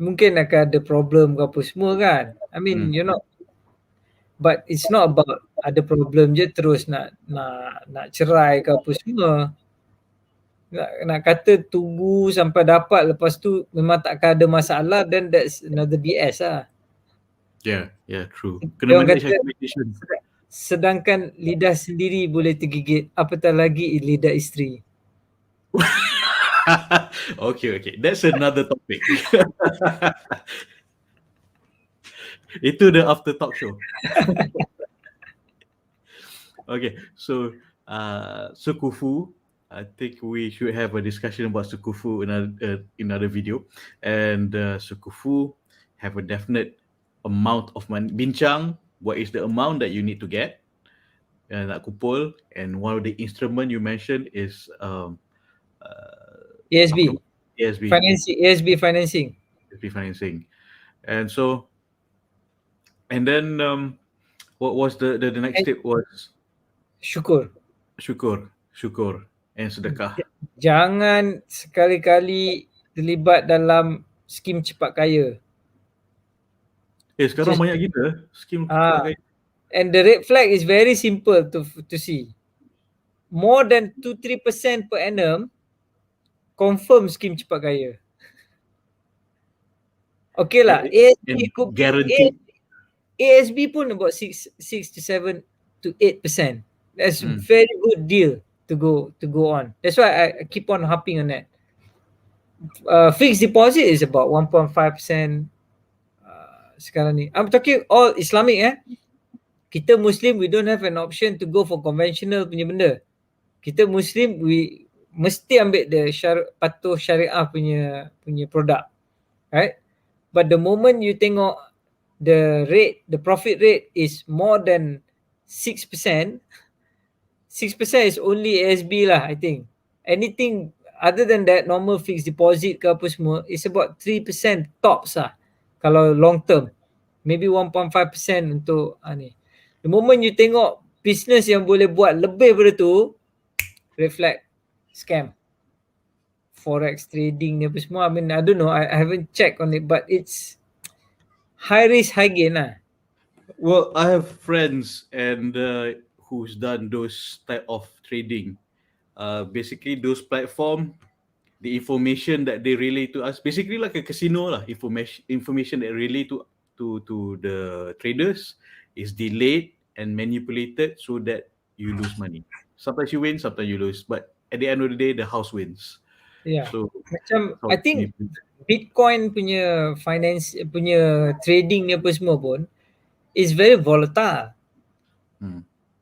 Mungkin akan ada problem ke apa semua kan. I mean, you're not, but it's not about ada problem je terus nak cerai ke apa semua. Nak kata tunggu sampai dapat lepas tu memang takkan ada masalah, then that's another BS lah. Yeah, true. Kena manage expectation. Sedangkan lidah sendiri boleh tergigit, apatah lagi lidah isteri. Okay. That's another topic. Itu the after talk show. Okay, so sukufu, I think we should have a discussion about sukufu in another video. And sukufu have a definite amount of money. Bincang, what is the amount that you need to get? Nak kumpul. And one of the instrument you mentioned is ASB. Financing. ASB financing. ASB financing. And so, and then what was the next step was? Syukur. And sedekah. Jangan sekali-kali terlibat dalam skim cepat kaya. Sekarang banyak kita skim cepat kaya. And the red flag is very simple to see. More than 2-3% per annum confirm skim cepat kaya. Okay lah, ASB could guaranteed. ASB pun about 6 to 7 to 8%. That's very good deal to go on. That's why I keep on harping on that. Fixed deposit is about 1.5% sekarang ni. I'm talking all Islamic. Kita Muslim, we don't have an option to go for conventional punya benda. Kita Muslim, we mesti ambil the patuh syariah punya produk, right? But the moment you tengok the profit rate is more than 6%, 6% is only ASB lah, I think. Anything other than that, normal fixed deposit ke apa semua, is about 3% tops lah kalau long term. Maybe 1.5% untuk ni. The moment you tengok business yang boleh buat lebih daripada tu, red flag, scam, forex trading ni apa semua. I mean, I don't know, I haven't checked on it, but it's high risk, high gain lah. Well, I have friends and who's done those type of trading. Basically, those platform, the information that they relay to us, basically like a casino lah. Information that relay to the traders is delayed and manipulated so that you lose money. Sometimes you win, sometimes you lose, but at the end of the day, the house wins. Yeah. So macam I think Bitcoin punya finance punya trading ni apa semua pun is very volatile.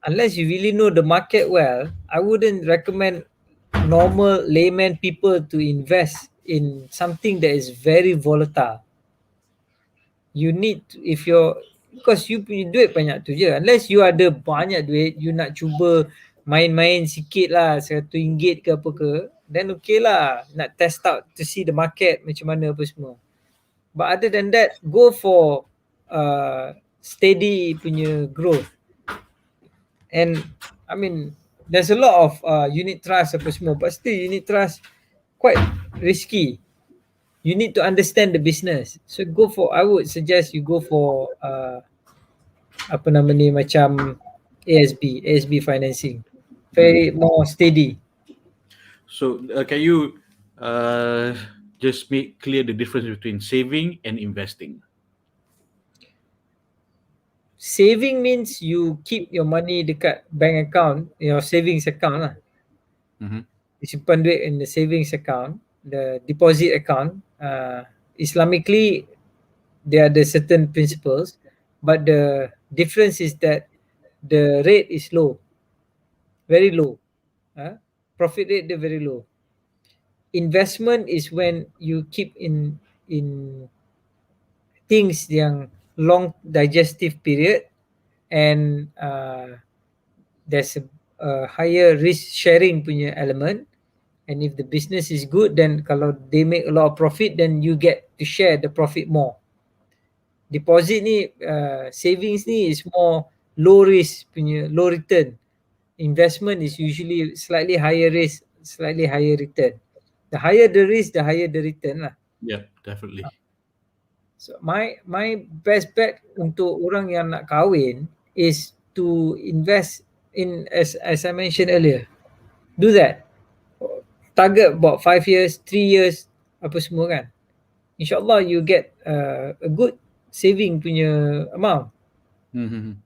Unless you really know the market well, I wouldn't recommend normal layman people to invest in something that is very volatile. You need to, because you punya duit banyak tu je. Unless you ada banyak duit, you nak cuba main-main sikit lah, RM100 ke apa ke, then okay lah, nak test out to see the market macam mana apa semua. But other than that, go for steady punya growth. And I mean, there's a lot of unit trust apa semua, but still unit trust quite risky. You need to understand the business. So I would suggest you go for apa nama ni, macam ASB financing. Very more steady. So can you just make clear the difference between saving and investing? Saving means you keep your money dekat bank account, your savings account lah. You simpan duit in the savings account, the deposit account. Islamically, there are the certain principles, but the difference is that the rate is low, very low. Profit rate dia very low. Investment is when you keep in things yang long digestive period, and there's a higher risk sharing punya element. And if the business is good, then kalau they make a lot of profit, then you get to share the profit more. Deposit ni, savings ni is more low risk punya, low return. Investment is usually slightly higher risk, slightly higher return. The higher the risk, the higher the return lah. Yeah, definitely. So my best bet untuk orang yang nak kahwin is to invest in, as I mentioned earlier, do that. Target about 5 years, 3 years, apa semua kan. InsyaAllah you get a good saving punya amount. Mm-hmm.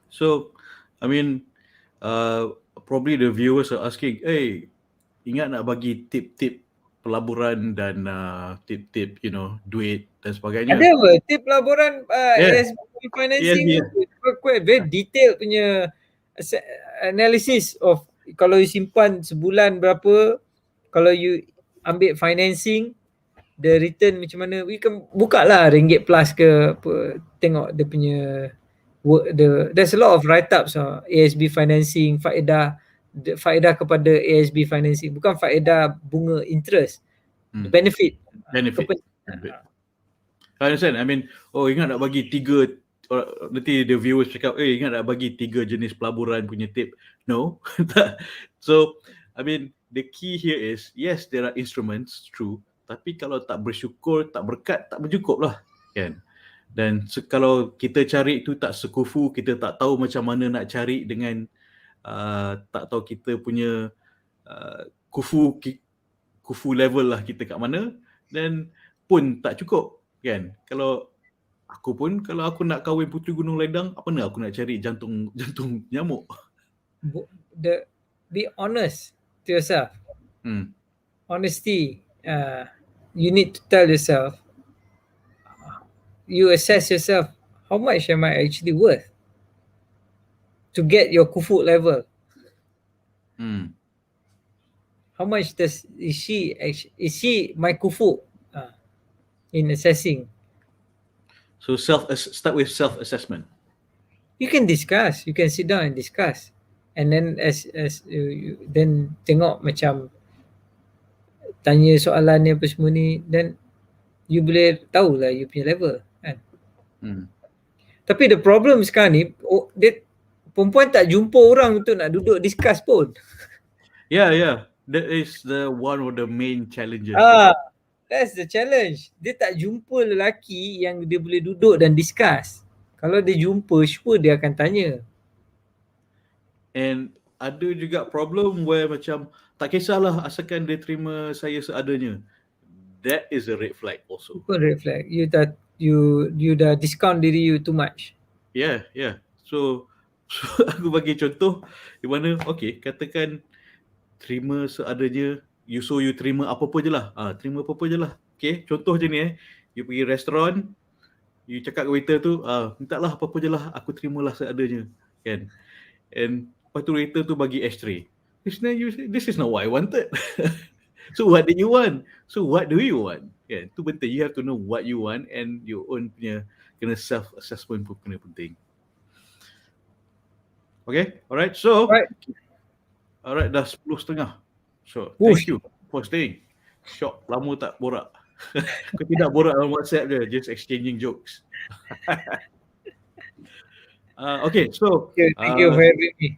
So, I mean, probably the viewers are asking, hey, ingat nak bagi tip-tip pelaburan dan tip-tip, duit dan sebagainya. Ada apa? Tip pelaburan Yeah. ASB financing Yeah. quite very detailed punya analysis of kalau you simpan sebulan berapa, kalau you ambil financing, the return macam mana. We can buka lah ringgit plus ke apa, tengok dia punya work, there's a lot of write-ups ASB financing, faedah kepada ASB financing, bukan faedah bunga interest, the benefit. I understand. I mean, ingat nak bagi 3, nanti the viewers cakap, ingat nak bagi 3 jenis pelaburan punya tip. No. So, I mean, the key here is, yes, there are instruments, true. Tapi kalau tak bersyukur, tak berkat, tak bercukup lah. Kan? Dan kalau kita cari itu tak sekufu, kita tak tahu macam mana nak cari dengan tak tahu kita punya kufu level lah kita kat mana, dan pun tak cukup. Kan? Kalau aku nak kahwin puteri Gunung Ledang, apa nak aku nak cari jantung nyamuk? Be honest to yourself. Honesty. You need to tell yourself, you assess yourself, how much am I actually worth to get your kufu level? How much is she my kufu in assessing? So start with self-assessment. You can discuss, you can sit down and discuss, and then then tengok macam tanya soalan ni apa semua ni, then you boleh tahulah you punya level kan. Tapi the problem sekarang ni, perempuan tak jumpa orang untuk nak duduk discuss pun. Yeah. That is one of the main challenges. That's the challenge. Dia tak jumpa lelaki yang dia boleh duduk dan discuss. Kalau dia jumpa, sure dia akan tanya. And ada juga problem where macam tak kisahlah asalkan dia terima saya seadanya. That is a red flag also. Bukan red flag. You dah discount diri you too much. Yeah. So aku bagi contoh di mana, katakan terima seadanya, you terima apa-apa je lah. Terima apa-apa je lah. Okay, contoh je ni you pergi restoran, you cakap ke waiter tu, minta lah apa-apa je lah, aku terimalah seadanya. Kan? And lepas tu waiter tu bagi ashtray. This is not what I wanted. So what did you want? So what do you want? Kan? Tu penting. You have to know what you want, and your own punya kena self-assessment pun kena penting. Okay, alright. So, alright, dah 10:30. So, thank you for staying. Syok, lama tak borak. Kau tidak borak dalam WhatsApp je, just exchanging jokes. Okay, so thank you for having me.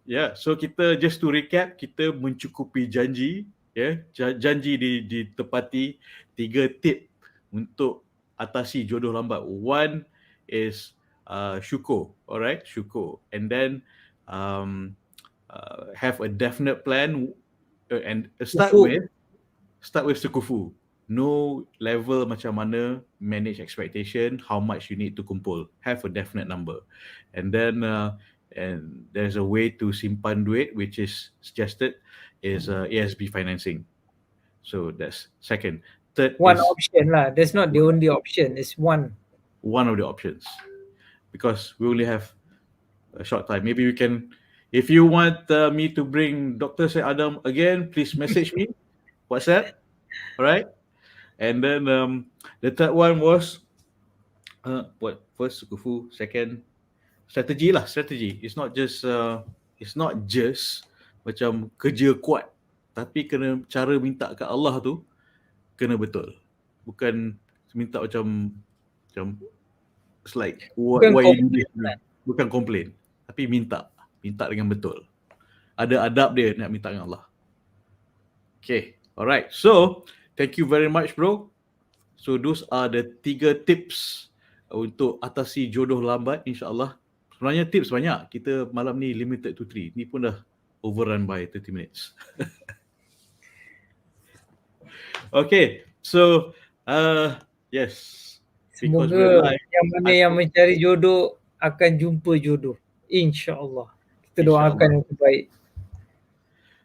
Yeah, so kita just to recap, kita mencukupi janji, janji ditepati. 3 tip untuk atasi jodoh lambat. One is syukur, alright, syukur, and then have a definite plan, and start with sekufu. Know level macam mana, manage expectation, how much you need to kumpul, have a definite number, and then and there's a way to simpan duit, which is suggested is ASB financing. So that's second. Third, one option lah. That's not the only option. It's one of the options, because we only have a short time. Maybe we can, if you want me to bring Dr. Syed Adam again, please message me, WhatsApp. All right. And then the third one was what? First sukufu, second strategi lah, strategi. It's not just macam kerja kuat, tapi kena cara minta kat Allah tu kena betul. Bukan minta macam it's like Bukan why you do komplain this? Bukan komplain, tapi minta dengan betul. Ada adab dia nak minta dengan Allah. Okay, alright. So thank you very much, bro. So those are the 3 tips untuk atasi jodoh lambat, insyaAllah. Sebenarnya tips banyak. Kita malam ni limited to 3. Ni pun dah overrun by 30 minutes. Okay, so yes. Because we're Semoga live, yang mana yang mencari jodoh akan jumpa jodoh. InsyaAllah. Kita doakan yang terbaik.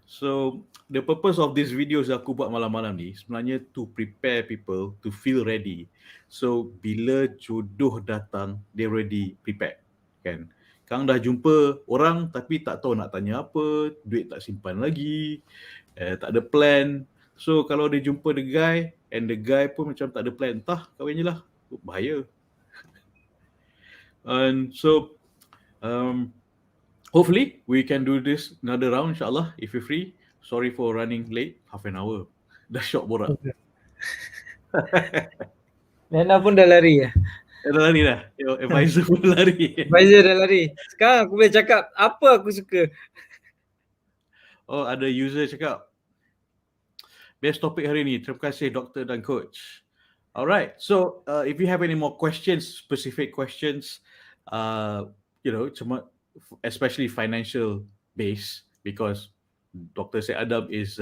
So the purpose of these videos aku buat malam-malam ni sebenarnya to prepare people to feel ready. So bila jodoh datang, they already prepared, kan? Kang dah jumpa orang tapi tak tahu nak tanya apa, duit tak simpan lagi, tak ada plan. So kalau dia jumpa the guy and the guy pun macam tak ada plan, entah kahwin je lah, bahaya. And so hopefully we can do this another round, insyaAllah, if you're free. Sorry for running late, half an hour. Dah short borak. Nana pun dah lari ya? Dah lari dah. Advisor pun lari. Advisor dah lari. Sekarang aku boleh cakap apa aku suka. Oh, ada user cakap, best topik hari ni. Terima kasih doktor dan coach. Alright, so if you have any more questions, specific questions, especially financial based, because Dr. Syed Adam is,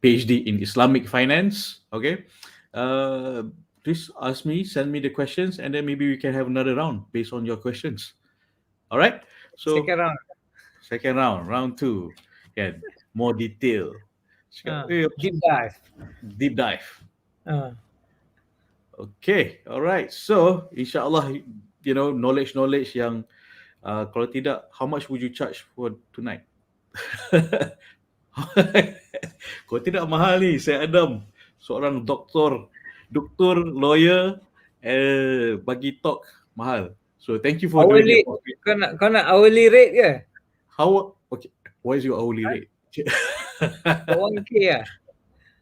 PhD in Islamic finance. Okay, please ask me, send me the questions, and then maybe we can have another round based on your questions. All right. So second round, round 2, can more detail. Deep dive. Okay, alright. So insyaAllah, knowledge yang kalau tidak, how much would you charge for tonight? Kalau tidak mahal ni, saya Adam, seorang doktor, lawyer, bagi talk mahal. So thank you for doing it. Kau nak hourly rate ke? Okay, what is your hourly rate? 1K lah.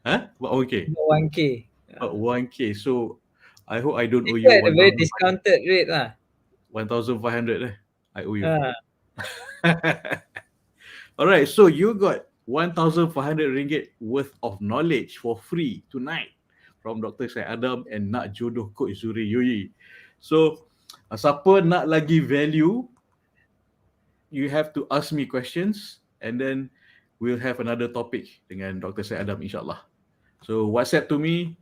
Huh? 1K? 1K. 1K. So I hope I don't owe you. It's a very discounted rate lah. 1,500 I owe you. Alright, so you got 1,500 ringgit worth of knowledge for free tonight from Dr. Syed Adam and Nak Jodoh Coach Zuri Yui. So siapa nak lagi value, you have to ask me questions and then we'll have another topic dengan Dr. Syed Adam, insyaAllah. So WhatsApp to me.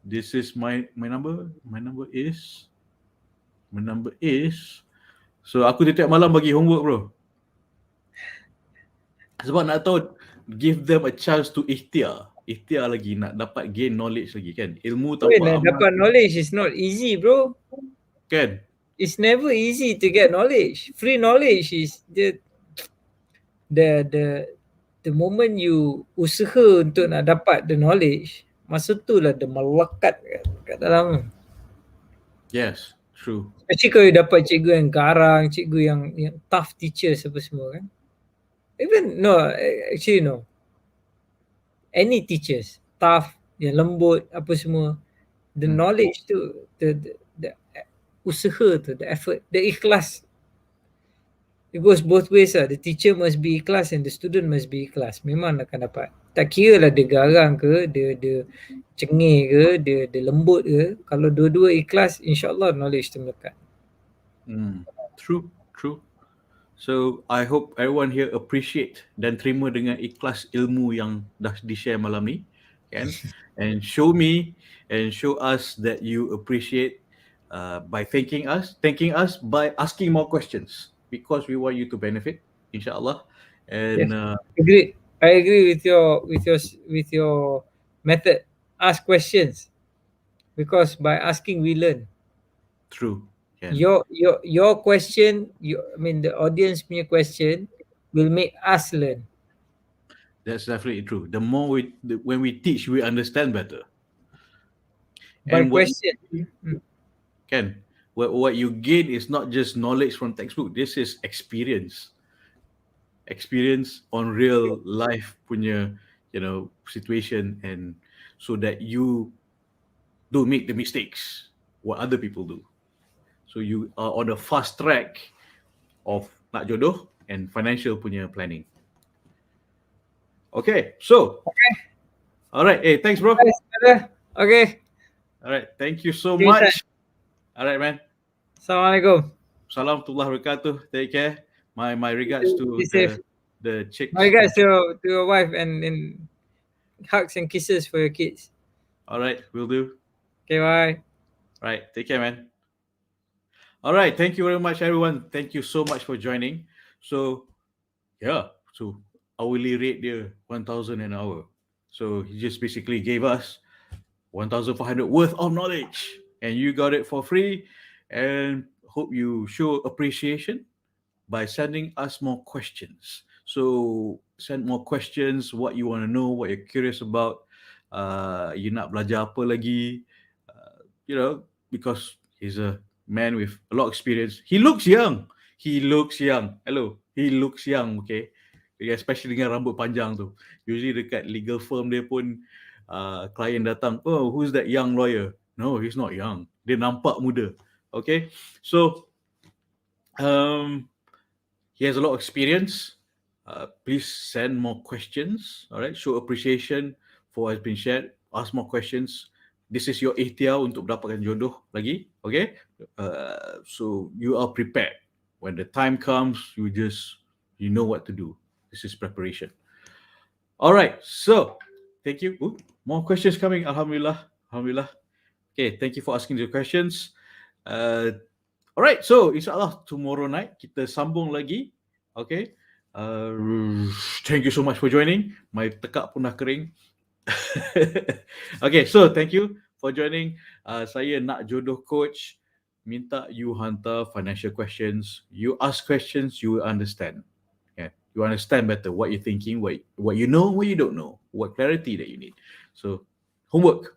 This is my number. My number is. So aku tiap malam bagi homework, bro. Sebab nak tahu, give them a chance to ikhtiar lagi, nak dapat gain knowledge lagi, kan? Ilmu tanpa amal. Dapat knowledge is not easy, bro. Kan? It's never easy to get knowledge. Free knowledge is the moment you usaha untuk nak dapat the knowledge, masa tu lah dia melekat kat dalam. Yes, true. Especially kalau you dapat cikgu yang garang, cikgu yang tough teachers apa semua, kan? No. Any teachers, tough, yang lembut, apa semua. The knowledge tu, the usaha tu, the effort, the ikhlas. It goes both ways lah. The teacher must be ikhlas and the student must be ikhlas. Memang akan dapat. Tak kira lah dia garang ke, dia cengih ke, dia lembut ke. Kalau dua-dua ikhlas, insyaAllah knowledge tu melekat. True. So I hope everyone here appreciate dan terima dengan ikhlas ilmu yang dah di-share malam ni, kan? And show me and show us that you appreciate by thanking us by asking more questions, because we want you to benefit, insyaAllah. And yes. I agree with your method. Ask questions, because by asking we learn. True. Your question, the audience punya question will make us learn. That's definitely true. The more when we teach, we understand better. By And what question. can what you gain is not just knowledge from textbook. This is experience on real life punya situation, and so that you don't make the mistakes what other people do. So you are on a fast track of nak jodoh and financial punya planning. Okay, so all right. Hey, thanks, bro. Nice, brother. Okay. All right, thank you so See you time. much. All right, man. Assalamualaikum. Salam tullah wabarakatuh. Take care. My You regards too. to Be safe. the chicks. My regards to your wife and hugs and kisses for your kids. All right, will do. Okay, bye. All right, take care, man. All right, thank you very much, everyone. Thank you so much for joining. So yeah, so hourly rate dia 1,000 an hour. So he just basically gave us 1,500 worth of knowledge, and you got it for free. And hope you show appreciation by sending us more questions. So send more questions, what you want to know, what you're curious about. You nak belajar apa lagi? Because he's a man with a lot of experience. He looks young. Hello, he looks young. Okay, especially dengan rambut panjang tu. Usually dekat legal firm dia pun, klien datang, oh, who's that young lawyer? No, he's not young. Dia nampak muda. Okay, so he has a lot of experience. Please send more questions. All right, show appreciation for what has been shared. Ask more questions. This is your ikhtiar untuk mendapatkan jodoh lagi. Okay, so you are prepared. When the time comes, you know what to do. This is preparation. All right, so thank you. Ooh, more questions coming. Alhamdulillah. Okay, thank you for asking the questions. Alright, so insyaAllah tomorrow night kita sambung lagi. Okay. Thank you so much for joining. My tekak pun dah kering. Okay, so thank you for joining. Saya Nak Jodoh Coach. Minta you hantar financial questions. You ask questions, you will understand. Yeah, you understand better what you're thinking, what you know, what you don't know, what clarity that you need. So homework.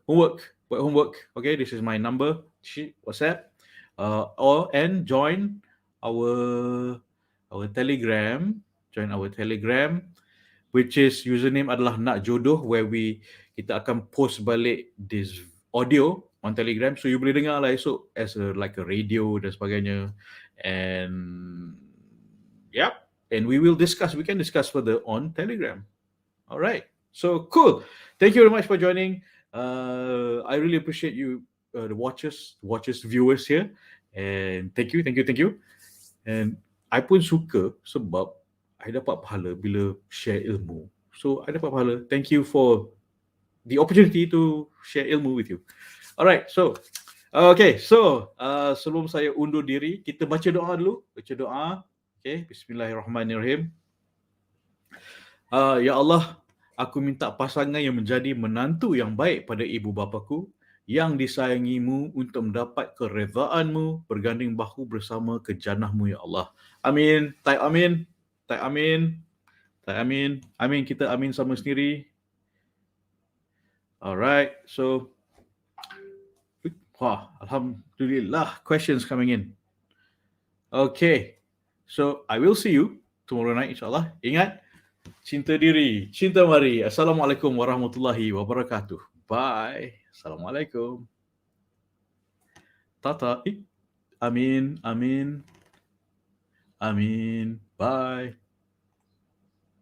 Okay, this is my number. WhatsApp. And join our Telegram. Which is username adalah Nak Jodoh, where kita akan post balik this audio on Telegram, so you boleh dengar lah esok as like a radio dan sebagainya. And we can discuss further on Telegram. All right, so cool. Thank you very much for joining. I really appreciate you, the watchers, viewers here, and thank you. And I pun suka sebab I dapat pahala bila share ilmu. So I dapat pahala. Thank you for the opportunity to share ilmu with you. Alright, so okay, so sebelum saya undur diri, kita baca doa dulu. Okay, Bismillahirrahmanirrahim. Ya Allah, aku minta pasangan yang menjadi menantu yang baik pada ibu bapaku, yang disayangimu untuk mendapat keredaan-Mu, berganding bahu bersama ke jannah-Mu, ya Allah. Amin. Type amin. Amin. Kita amin sama sendiri. Alright, so Alhamdulillah, questions coming in. Okay, so I will see you tomorrow night, insyaAllah. Ingat, cinta diri, cinta mari. Assalamualaikum warahmatullahi wabarakatuh. Bye. Assalamualaikum. Tata. Amin. Bye.